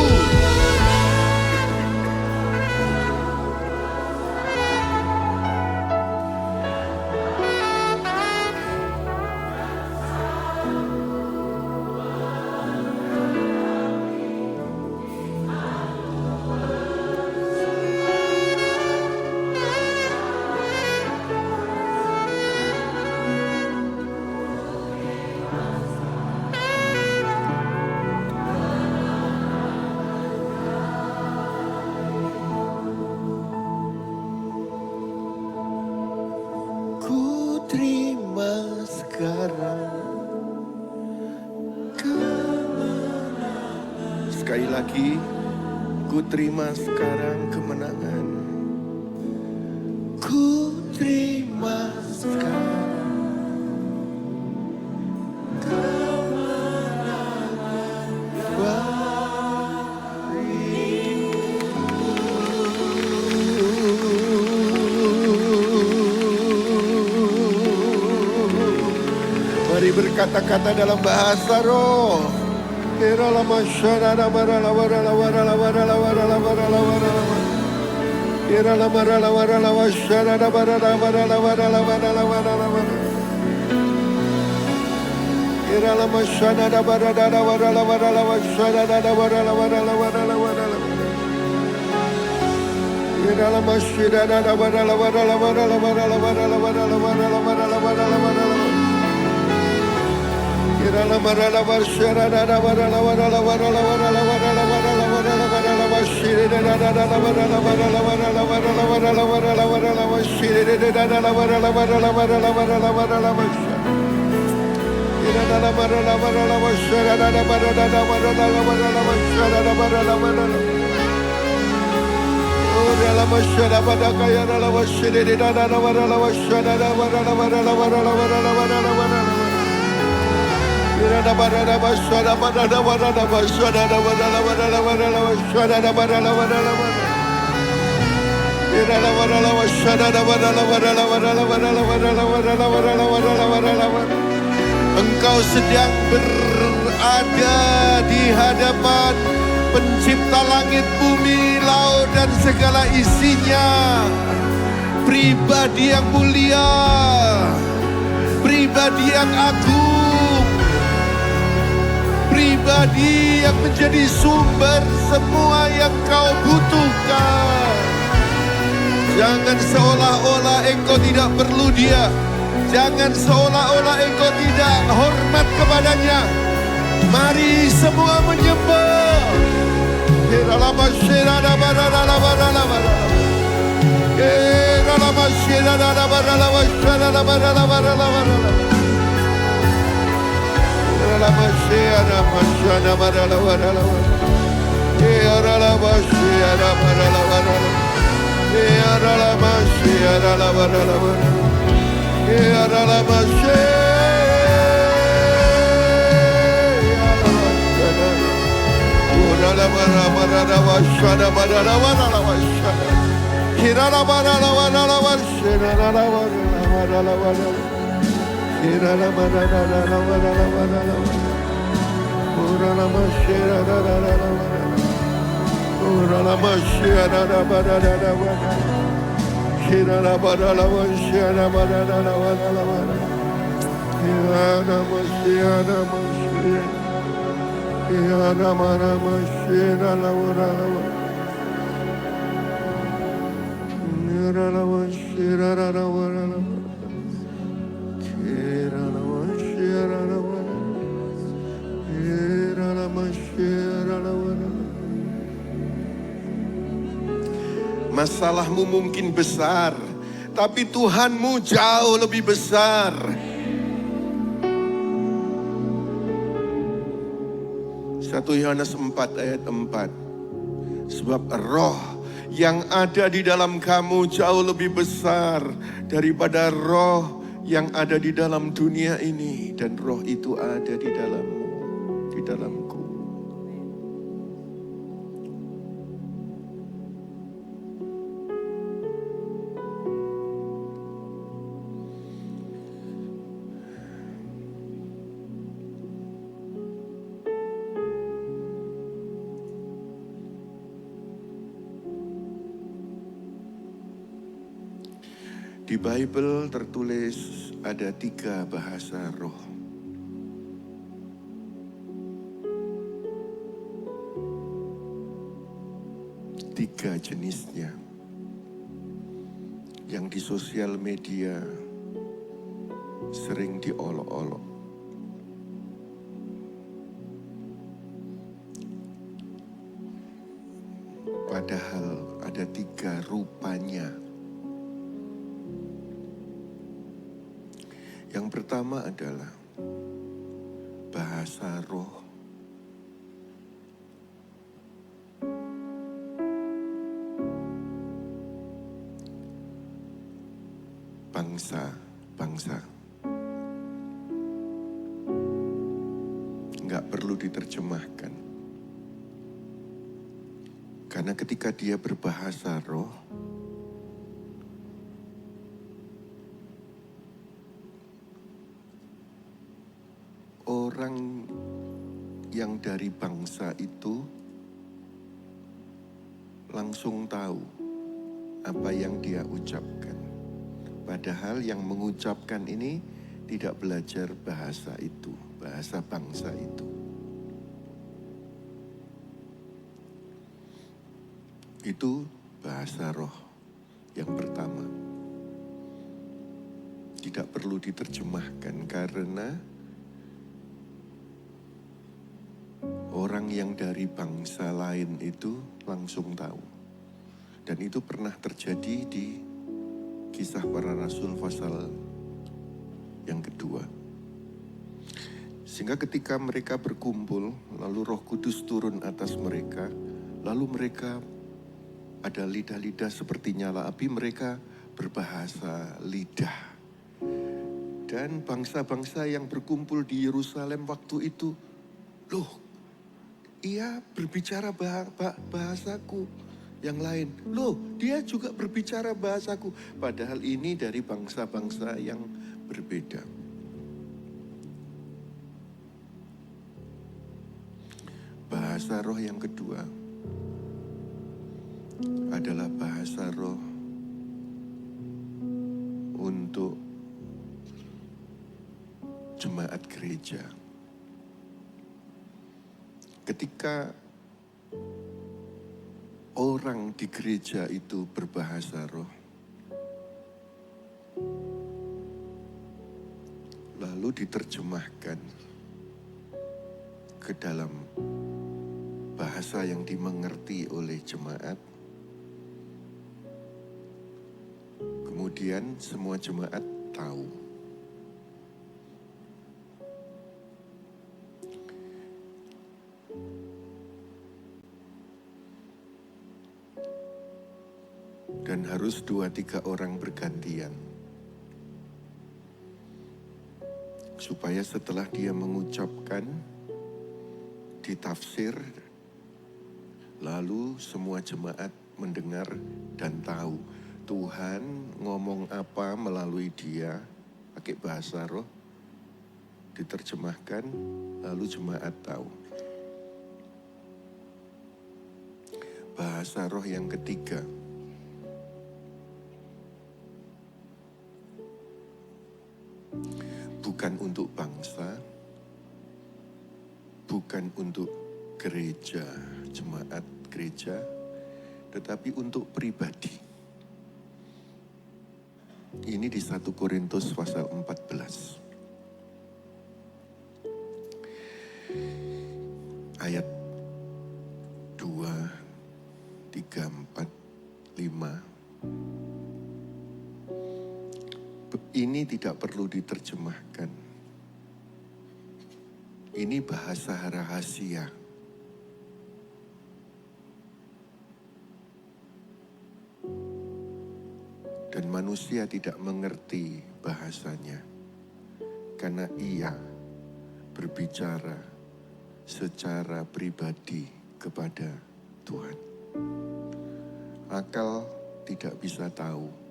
Ku terima sekarang kemenangan. Sekali lagi, ku terima sekarang kemenangan. Ku terima sekarang kemenangan. Mari berkata-kata dalam bahasa roh. Kira lama syarada bara la bara la bara la bara la bara la bara la bara la bara. Kira la bara la bara la bara syarada bara la bara la bara la bara la bara la bara. Kira lama syarada bara la bara la bara la bara syarada bara la bara la bara la bara la bara. Kira lama syarada bara la bara la bara la bara la bara la bara la bara la bara la bara la bara la bara. Kira la bara la bara syarada bara la bara la bara la bara la bara la bara la bara la bara la bara syirada la bara la bara la bara la bara la bara la bara la bara la bara la bara syirada la bara la bara la bara la bara la bara la bara. Kira la bara la bara la bara syarada la bara la bara la bara la bara syarada bara la bara la. Oh dalam syarada pada kaya la bara syirada la bara la bara syarada bara la bara la bara la bara la bara la bara la. Kira bara la bara syarada bara la bara la bara syarada bara la bara la bara la bara syarada bara la bara la bara. Kira la bara la bara syarada bara la bara la bara la bara la bara la bara la bara la bara la bara la bara. Engkau sedang berada di hadapan Pencipta langit, bumi, laut dan segala isinya. Pribadi yang mulia, pribadi yang agung, pribadi yang menjadi sumber semua yang kau butuhkan. Jangan seolah-olah engkau tidak perlu dia. Jangan seolah-olah engkau tidak hormat kepadanya. Mari semua menyembah. Masalahmu mungkin besar, tapi Tuhanmu jauh lebih besar. 1 Yohanes 4 ayat 4. Sebab roh yang ada di dalam kamu jauh lebih besar daripada roh yang ada di dalam dunia ini. Dan roh itu ada di dalammu, di dalamku. Di Bible tertulis ada 3 bahasa roh. Tiga jenisnya. Yang di sosial media sering diolok-olok. Padahal ada 3 rupanya. Yang pertama adalah bahasa roh. Bangsa. Nggak perlu diterjemahkan. Karena ketika dia berbahasa roh, orang yang dari bangsa itu langsung tahu apa yang dia ucapkan. Padahal yang mengucapkan ini tidak belajar bahasa itu, bahasa bangsa itu. Itu bahasa roh yang pertama. Tidak perlu diterjemahkan karena orang yang dari bangsa lain itu langsung tahu. Dan itu pernah terjadi di Kisah Para Rasul pasal yang kedua. Sehingga ketika mereka berkumpul, lalu Roh Kudus turun atas mereka, lalu mereka ada lidah-lidah seperti nyala api, mereka berbahasa lidah. Dan bangsa-bangsa yang berkumpul di Yerusalem waktu itu, loh, ia berbicara bahasaku. Yang lain, loh, dia juga berbicara bahasaku. Padahal ini dari bangsa-bangsa yang berbeda. Bahasa roh yang kedua adalah bahasa roh untuk jemaat gereja. Ketika orang di gereja itu berbahasa roh, lalu diterjemahkan ke dalam bahasa yang dimengerti oleh jemaat. Kemudian semua jemaat tahu. Dan harus 2-3 orang bergantian. Supaya setelah dia mengucapkan, ditafsir, lalu semua jemaat mendengar dan tahu Tuhan ngomong apa melalui dia, pakai bahasa roh, diterjemahkan, lalu jemaat tahu. Bahasa roh yang ketiga, bukan untuk bangsa, bukan untuk gereja, jemaat gereja, tetapi untuk pribadi. Ini di 1 Korintus pasal 14. Ayat 2, 3, 4, 5. Ini tidak perlu diterjemahkan. Ini bahasa rahasia. Dan manusia tidak mengerti bahasanya. Karena ia berbicara secara pribadi kepada Tuhan. Akal tidak bisa tahu.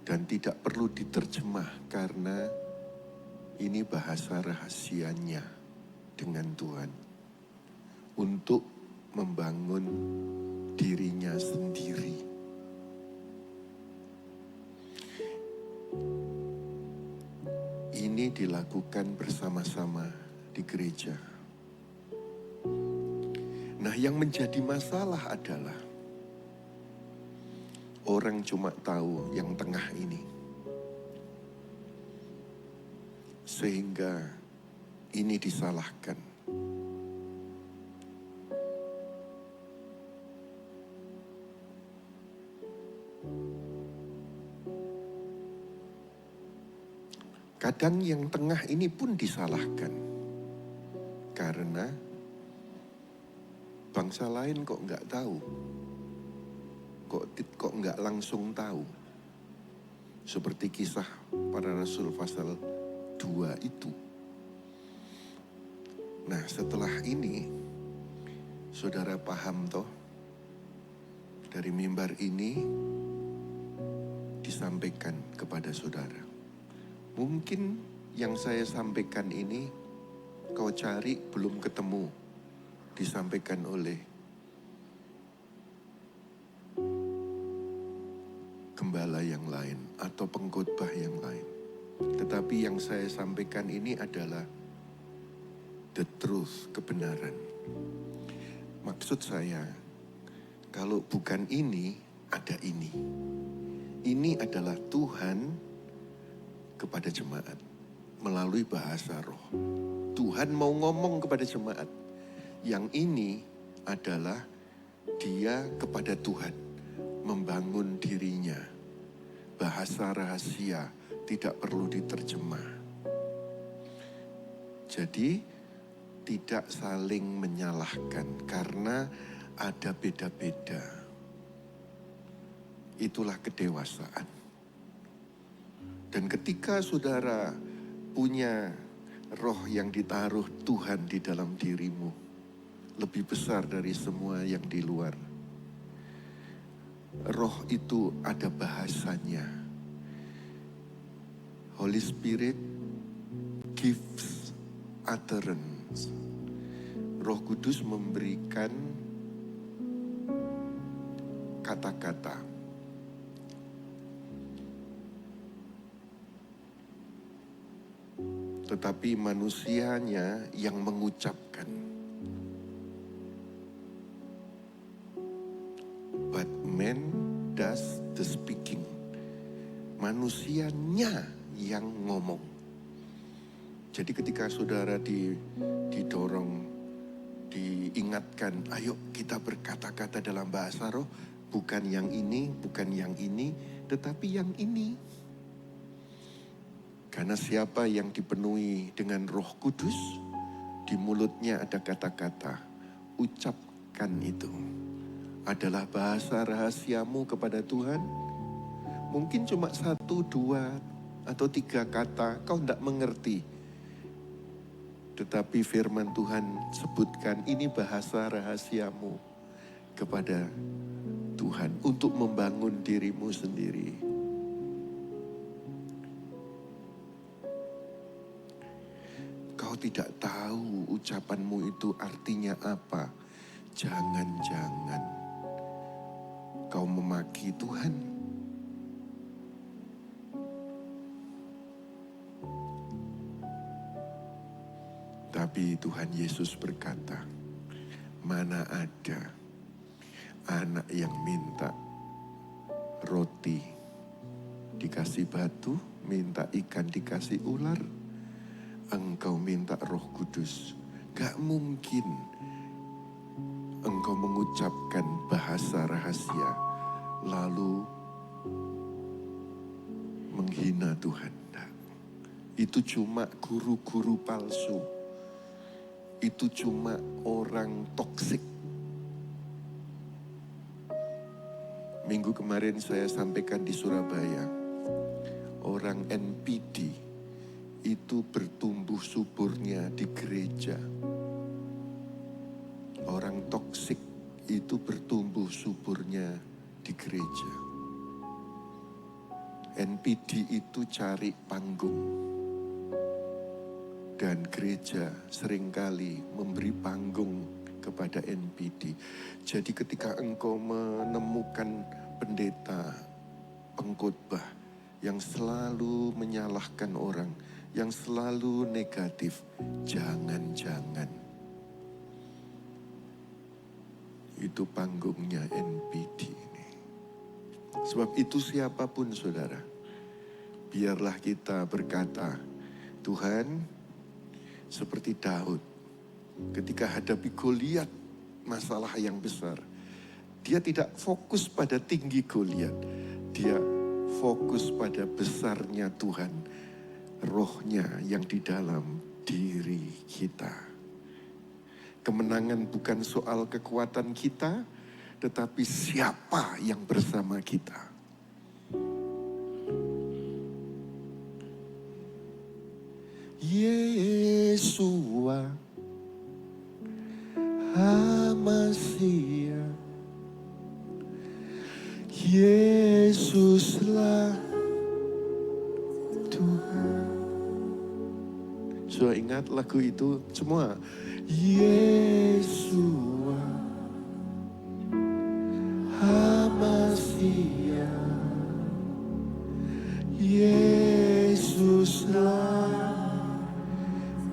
Dan tidak perlu diterjemah karena ini bahasa rahasianya dengan Tuhan. Untuk membangun dirinya sendiri. Ini dilakukan bersama-sama di gereja. Nah, yang menjadi masalah adalah orang cuma tahu yang tengah ini. Sehingga ini disalahkan. Kadang yang tengah ini pun disalahkan. Karena bangsa lain kok nggak tahu. Kok nggak langsung tahu. Seperti kisah para rasul pasal 2 itu. Nah, setelah ini saudara paham toh, dari mimbar ini disampaikan kepada saudara. Mungkin yang saya sampaikan ini kau cari belum ketemu, disampaikan oleh gembala yang lain atau pengkhotbah yang lain. Tetapi yang saya sampaikan ini adalah the truth, kebenaran. Maksud saya, kalau bukan ini, ada ini. Ini adalah Tuhan kepada jemaat melalui bahasa roh. Tuhan mau ngomong kepada jemaat. Yang ini adalah dia kepada Tuhan, membangun dirinya. Bahasa rahasia tidak perlu diterjemah. Jadi tidak saling menyalahkan karena ada beda-beda. Itulah kedewasaan. Dan ketika saudara punya roh yang ditaruh Tuhan di dalam dirimu, lebih besar dari semua yang di luar. Roh itu ada bahasanya. Holy Spirit gives utterance. Roh Kudus memberikan kata-kata. Tetapi manusianya yang mengucapkan. But man does the speaking. Manusianya yang ngomong. Jadi ketika saudara didorong, diingatkan, ayo kita berkata-kata dalam bahasa roh, bukan yang ini, bukan yang ini, tetapi yang ini. Karena siapa yang dipenuhi dengan Roh Kudus, di mulutnya ada kata-kata, ucapkan itu. Adalah bahasa rahasiamu kepada Tuhan. Mungkin cuma 1, 2, atau 3 kata, kau tidak mengerti. Tetapi firman Tuhan sebutkan, ini bahasa rahasiamu kepada Tuhan untuk membangun dirimu sendiri. Kau tidak tahu ucapanmu itu artinya apa. Jangan-jangan kau memaki Tuhan. Tapi Tuhan Yesus berkata, mana ada anak yang minta roti dikasih batu, minta ikan dikasih ular, engkau minta Roh Kudus. Gak mungkin engkau mengucapkan bahasa rahasia lalu menghina Tuhan. Nah, itu cuma guru-guru palsu. Itu cuma orang toksik. Minggu kemarin saya sampaikan di Surabaya, orang NPD itu bertumbuh suburnya di gereja. Orang toksik itu bertumbuh suburnya di gereja. NPD itu cari panggung. Dan gereja seringkali memberi panggung kepada NPD. Jadi ketika engkau menemukan pendeta, pengkhotbah yang selalu menyalahkan orang, yang selalu negatif. Jangan-jangan itu panggungnya NPT ini. Sebab itu siapapun saudara, biarlah kita berkata, Tuhan, seperti Daud ketika hadapi Goliat, masalah yang besar, dia tidak fokus pada tinggi Goliat, dia fokus pada besarnya Tuhan, rohnya yang di dalam diri kita. Kemenangan bukan soal kekuatan kita, tetapi siapa yang bersama kita. Yesua Hamasia, Yesuslah Tuhan. Sudah ingat lagu itu semua? Yesua Hamasia, Yesuslah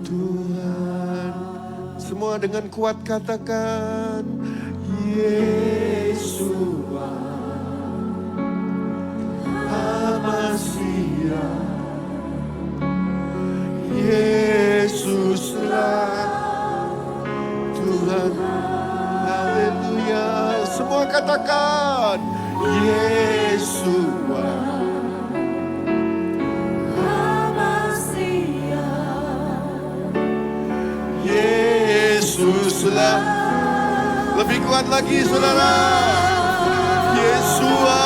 Tuhan. Semua dengan kuat katakan, Yesua Hamasia, Yesuslah Tuhan. Haleluya. Semua katakan, Yesua Hamasia, Yesuslah. Lebih kuat lagi saudara. Yesua.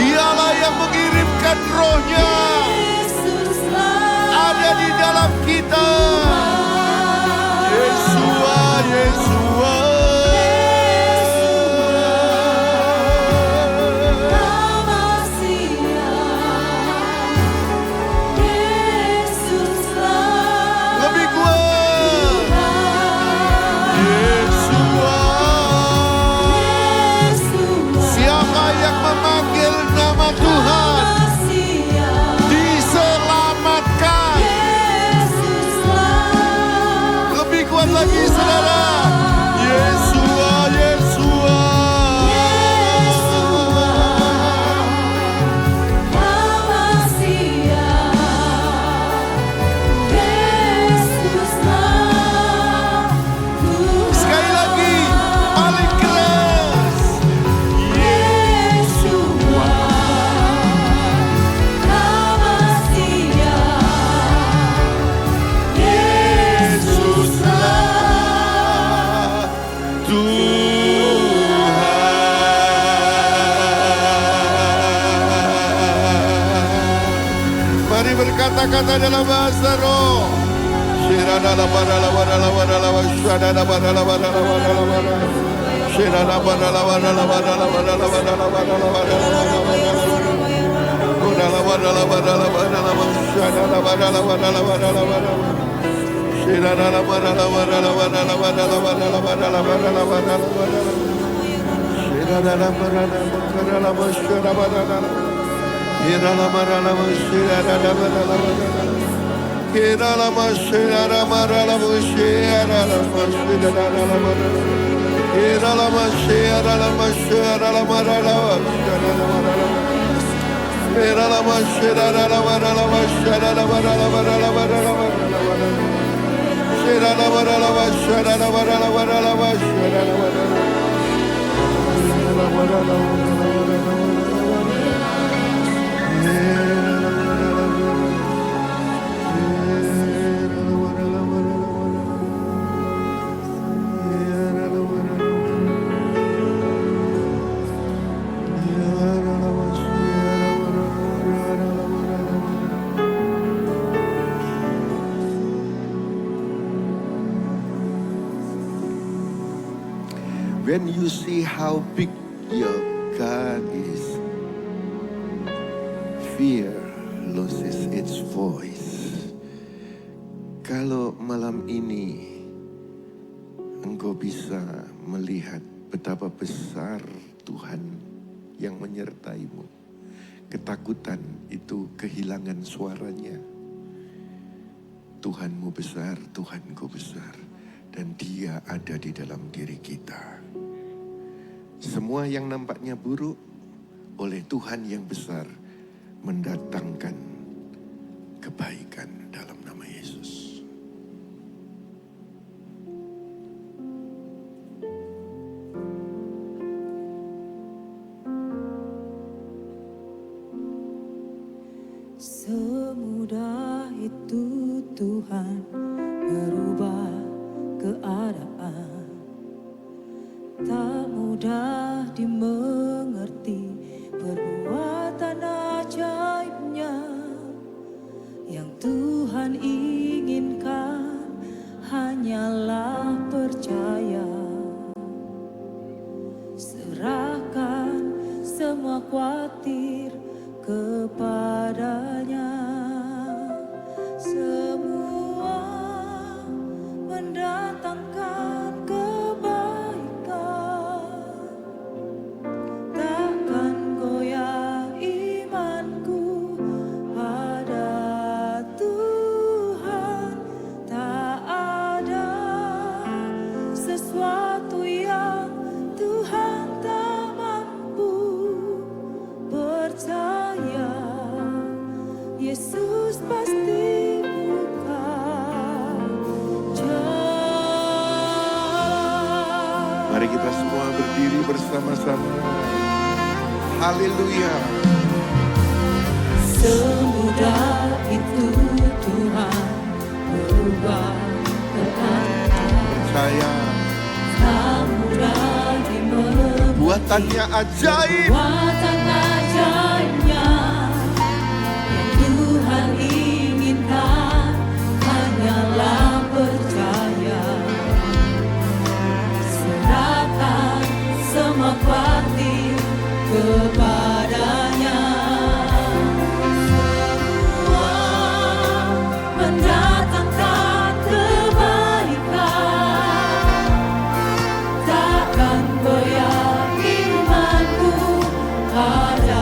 Dialah yang mengirimkan rohnya, ada di dalam kita. Yesua, Yesua. Lebih kuat. Yesua. Siapa yang memanggil nama Tuhan diselamatkan. Lebih kuat lagi saudara. Yesua, Yesua. Sekali lagi, paling keras. Yesua. Yesuslah Tuhan. Mari berkata-kata dalam bahasa roh. Shirana la bara la bara la bara la bara shana la bara la bara la bara la bara. Shirana la bara la bara la bara la bara la bara la bara la bara la bara la bara. Ora la bara la bara la bara la bara shana la bara la bara la bara la bara. Shirana la bara la bara la bara la bara la bara la bara la bara la bara la bara. Shirana la bara la bara la bara shana bara la. Ira la bara la bara shirana la bara la bara. Kira la mashira la mara la mashira la mashira la mara. Kira la mashira la mashira la mara la mashira la mara la. Kira la mashira la mara la mashira la mara la mara la mara la mara la mara. Kira la mara la mashira la mara la mara la mashira la mara. La mara la When you see how big your God is, fear loses its voice. Kalau malam ini engkau bisa melihat betapa besar Tuhan yang menyertaimu. Ketakutan itu kehilangan suaranya. Tuhanmu besar, Tuhanku besar, dan Dia ada di dalam diri kita. Semua yang nampaknya buruk oleh Tuhan yang besar mendatangkan kebaikan dalam nama Yesus. Semudah itu Tuhan merubah keadaan. Tak mudah dimengerti perbuatan ajaibnya. Yang Tuhan inginkan hanyalah percaya. Serahkan semua khawatir kepadanya. Semua mendatangkan kebaikan. Takkan goyah imanku pada Tuhan. Tak ada sesuatu yang Tuhan tak mampu. Percaya Yesus pasti buka jalan. Mari kita semua berdiri bersama-sama. Haleluya. Semudah itu Tuhan berubah keadaan. Percaya Tak mudah dimengerti buatannya ajaib. Kuatan ajaibnya. Yang Tuhan inginkan hanyalah percaya. Serahkan semua khawatir kepadanya. Semua mendatangkan kebaikan. Takkan goyah imanku pada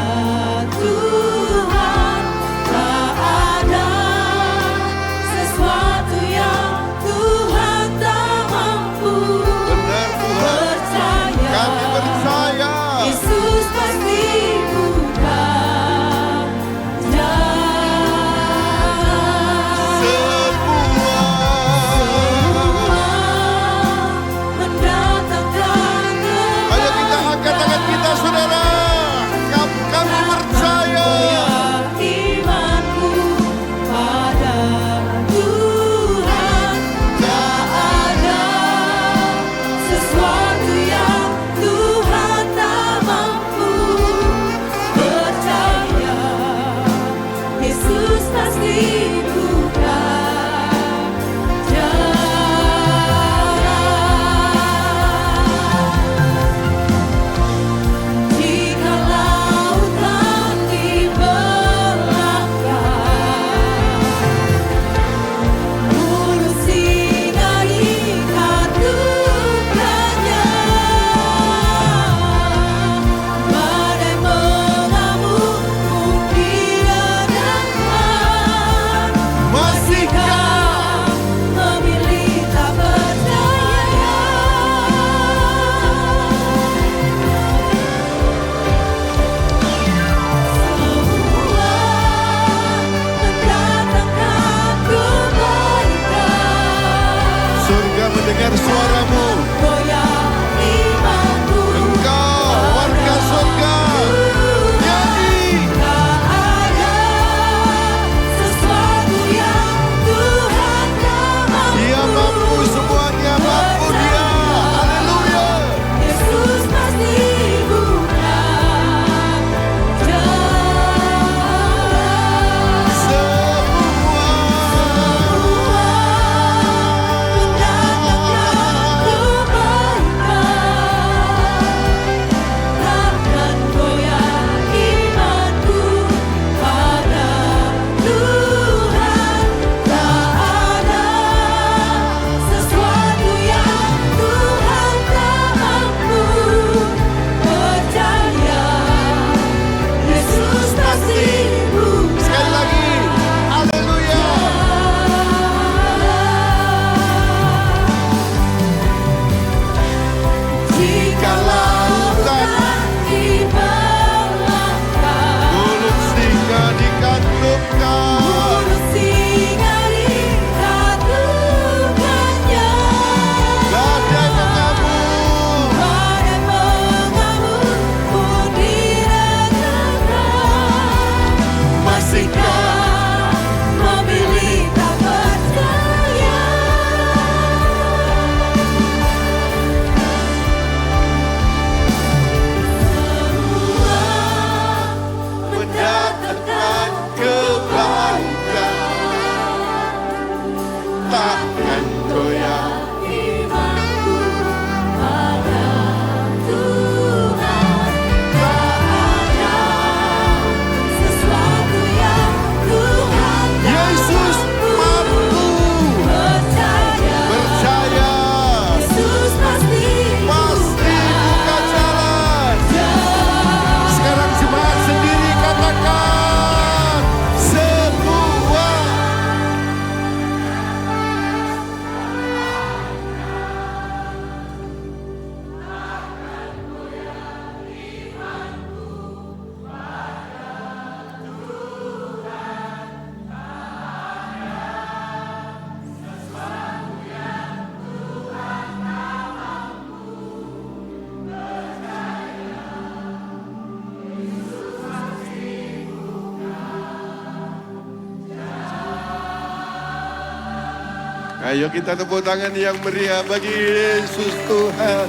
Ayo kita tepuk tangan yang meriah bagi Yesus Tuhan.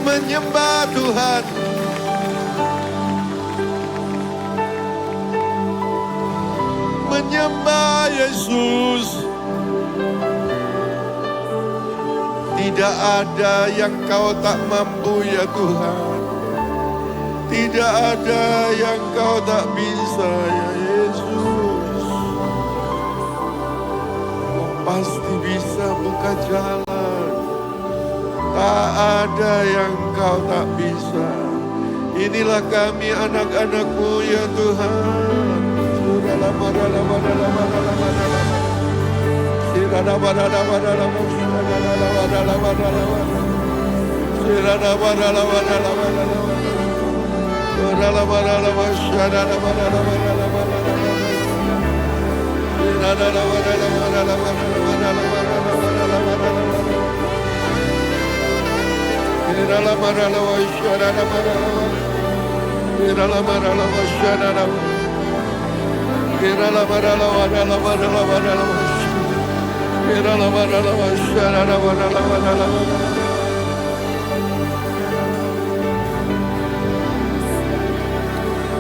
Menyembah Tuhan. Menyembah Yesus. Tidak ada yang kau tak mampu ya Tuhan. Tidak ada yang kau tak bisa ya Yesus. Kau pasti bisa buka jalan. Tak ada yang kau tak bisa. Inilah kami anak-anak-Mu ya Tuhan.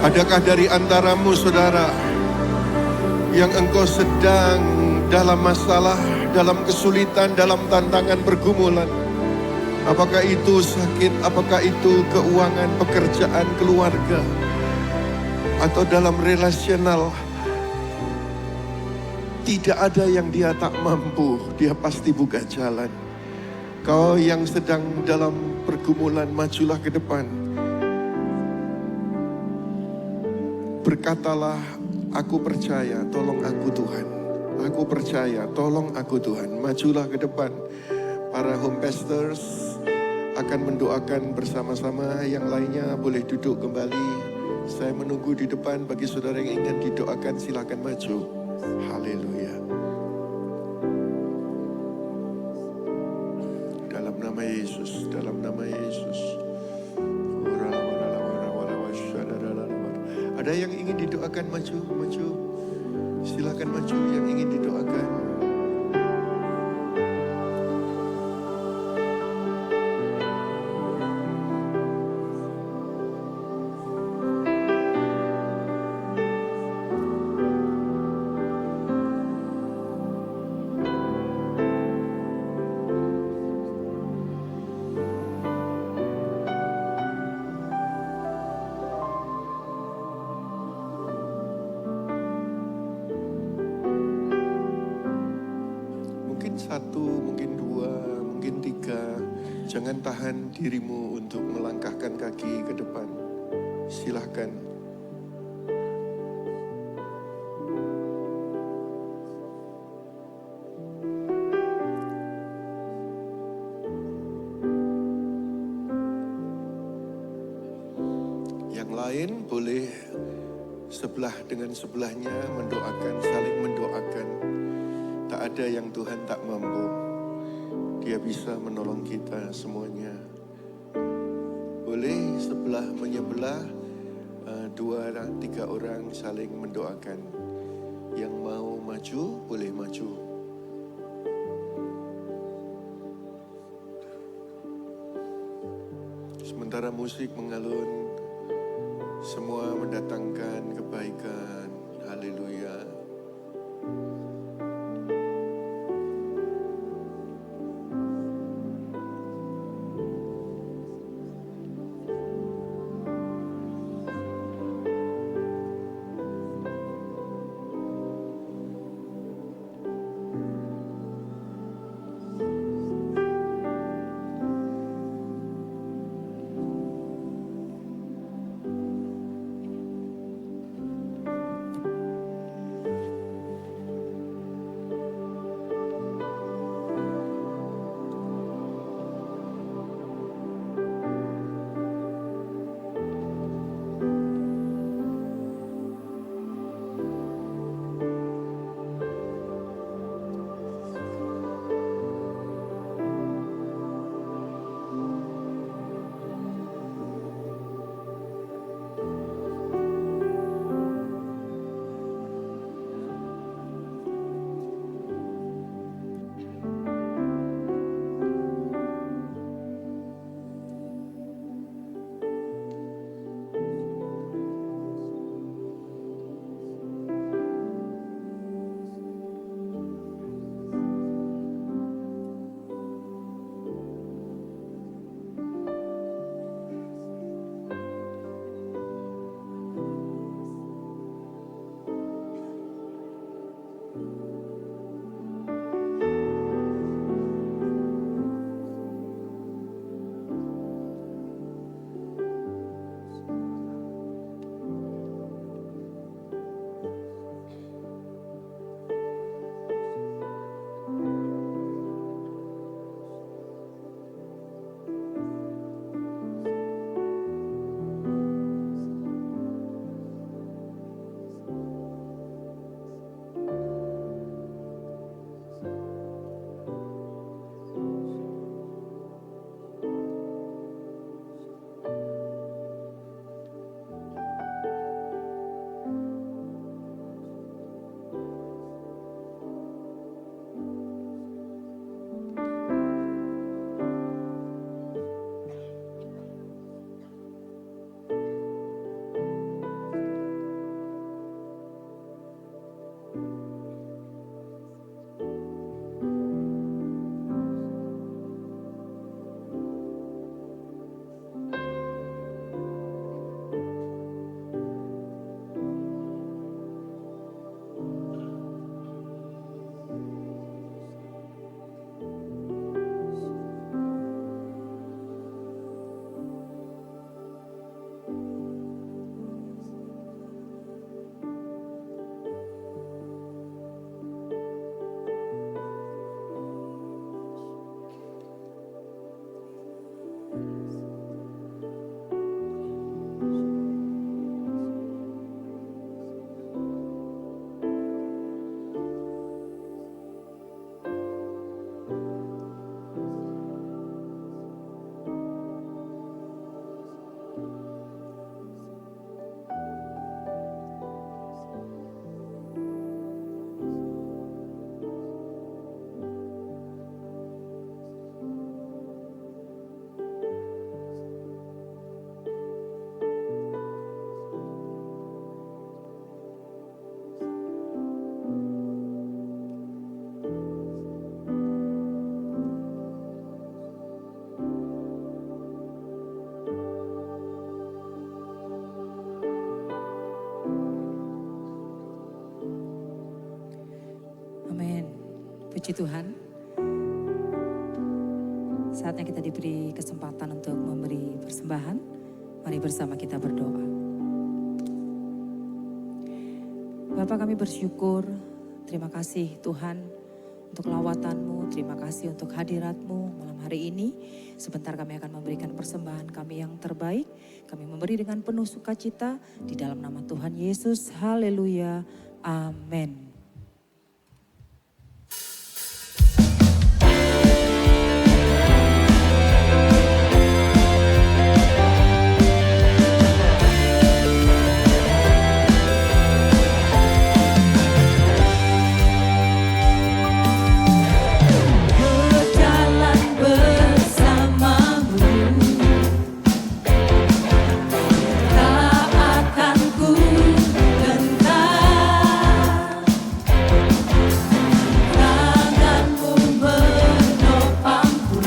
Adakah dari antaramu saudara yang engkau sedang dalam masalah, dalam kesulitan, dalam tantangan pergumulan? Apakah itu sakit, apakah itu keuangan, pekerjaan, keluarga, atau dalam relasional? Tidak ada yang dia tak mampu, dia pasti buka jalan. Kau yang sedang dalam pergumulan, majulah ke depan. Berkatalah, aku percaya, tolong aku Tuhan. Aku percaya, tolong aku Tuhan. Majulah ke depan. Para home pastors akan mendoakan bersama-sama. Yang lainnya boleh duduk kembali. Saya menunggu di depan. Bagi saudara yang ingin didoakan, silakan maju. Haleluya. Dalam nama Yesus, dalam nama Yesus. Ada yang ingin didoakan, maju, maju. Silakan maju yang ingin didoakan. Satu, mungkin dua, mungkin tiga. Jangan tahan dirimu untuk melangkahkan kaki ke depan. Silahkan. Yang lain boleh sebelah dengan sebelahnya mendoakan, saling mendoakan. Tak ada yang Tuhan tak mampu. Dia bisa menolong kita semuanya. Boleh sebelah menyebelah, dua, tiga orang saling mendoakan. Yang mau maju, boleh maju. Sementara musik mengalun, semua mendatangkan kebaikan. Haleluya. Puji Tuhan. Saatnya kita diberi kesempatan untuk memberi persembahan. Mari bersama kita berdoa. Bapa, kami bersyukur, terima kasih Tuhan untuk lawatan-Mu, terima kasih untuk hadirat-Mu malam hari ini. Sebentar kami akan memberikan persembahan kami yang terbaik. Kami memberi dengan penuh sukacita di dalam nama Tuhan Yesus. Haleluya. Amin. Berjalan bersamamu, tak akan ku gentar. Tanganmu menopangku,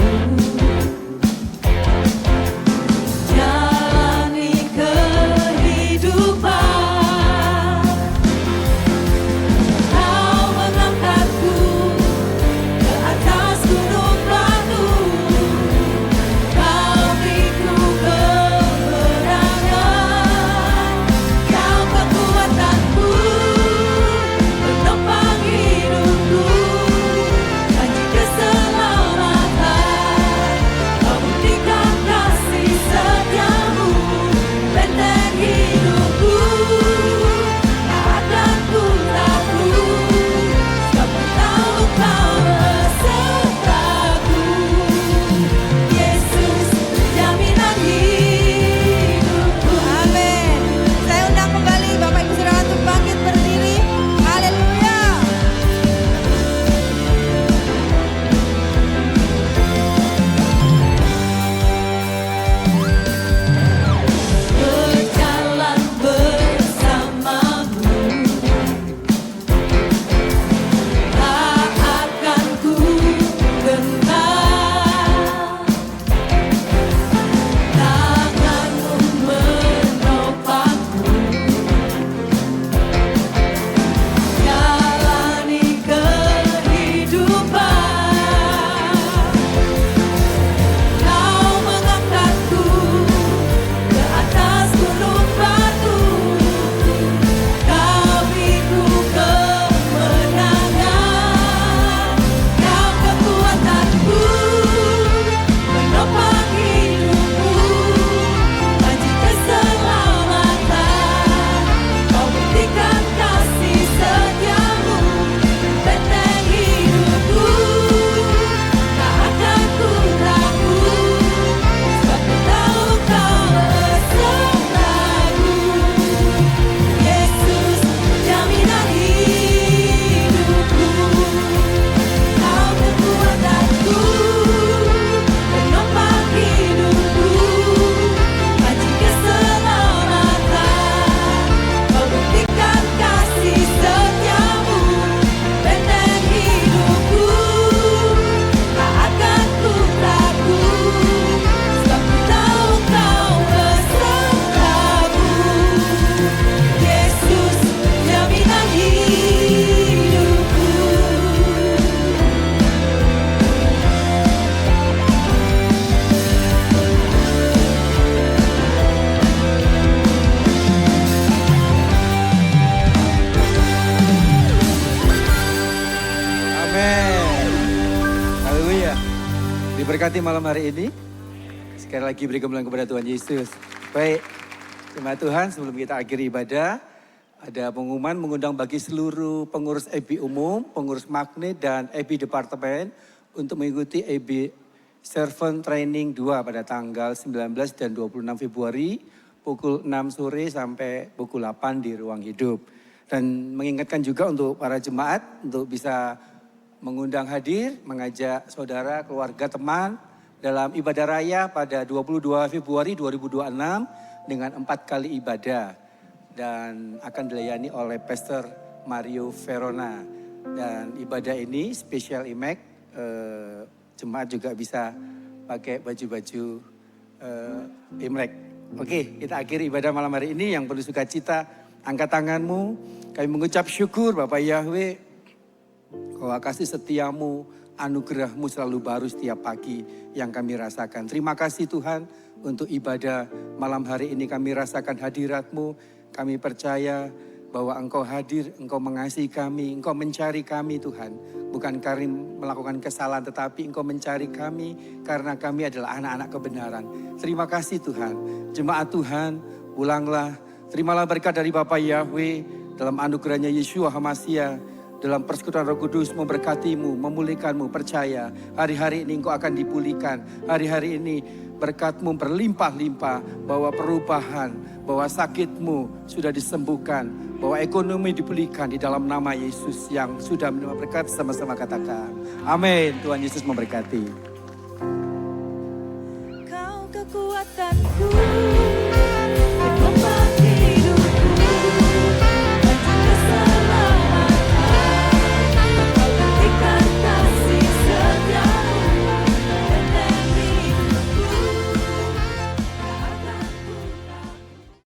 jalani kehidupan. Kau mengangkatku ke atas gunung batu, Kau beriku kemenangan. Kau kekuatanku, penopang hidupku, janji keselamatan. Kau buktikan kasih setiamu, benteng hidupku, tak akan ku takut, sebab ku tahu Kau besertaku. Yesus, jaminan hidupku. Amin. Saya undang kembali Bapak Ibu Saudara untuk bangkit berdiri. Haleluya. Berjalan bersamamu, tak akan ku gentar. Tanganmu menopangku, jalani kehidupan. Kau mengangkatku ke atas gunung batu, Kau beriku kemenangan. Kau kekuatanku, penopang hidupku, janji keselamatan. Kau buktikan kasih setiamu, benteng hidupku, tak akan ku takut, sebab ku tahu Kau besertaku. Yesus, jaminan hidupku, Kau kekuatanku, penopang hidupku, janji keselamatan. Kau buktikan kasih setiamu, benteng hidupku, tak akan ku takut, sebab ku tahu Kau besertaku. Yesus, jaminan hidupku. Amin. Haleluya. Diberkati malam hari ini. Sekali lagi beri kemuliaan kepada Tuhan Yesus. Baik, jemaat Tuhan, sebelum kita akhiri ibadah, ada pengumuman mengundang bagi seluruh pengurus EBI umum, pengurus magnet dan EBI departemen untuk mengikuti EBI Servant Training 2 pada tanggal 19 dan 26 Februari pukul 6 sore sampai pukul 8 di Ruang Hidup. Dan mengingatkan juga untuk para jemaat untuk bisa mengundang hadir, mengajak saudara, keluarga, teman dalam ibadah raya pada 22 Februari 2026 dengan 4 kali ibadah. Dan akan dilayani oleh Pastor Mario Verona. Dan ibadah ini spesial Imlek, jemaat juga bisa pakai baju-baju Imlek. Oke, kita akhiri ibadah malam hari ini yang penuh sukacita. Angkat tanganmu, kami mengucap syukur Bapak Yahweh Bahwa kasih setiamu, anugerahmu selalu baru setiap pagi yang kami rasakan. Terima kasih Tuhan untuk ibadah malam hari ini kami rasakan hadirat-Mu. Kami percaya bahwa Engkau hadir, Engkau mengasihi kami, Engkau mencari kami Tuhan. Bukan kami melakukan kesalahan tetapi Engkau mencari kami karena kami adalah anak-anak kebenaran. Terima kasih Tuhan. Jemaat Tuhan, ulanglah. Terimalah berkat dari Bapa Yahweh dalam anugerahnya Yeshua HaMasiah. Dalam persekutuan Roh Kudus memberkatimu, memulihkanmu, percaya. Hari-hari ini engkau akan dipulihkan. Hari-hari ini berkat-Mu berlimpah-limpah. Bahwa perubahan, bahwa sakitmu sudah disembuhkan. Bahwa ekonomi dipulihkan di dalam nama Yesus yang sudah menerima berkat. Sama-sama katakan. Amin. Tuhan Yesus memberkati. Kau kekuatanku.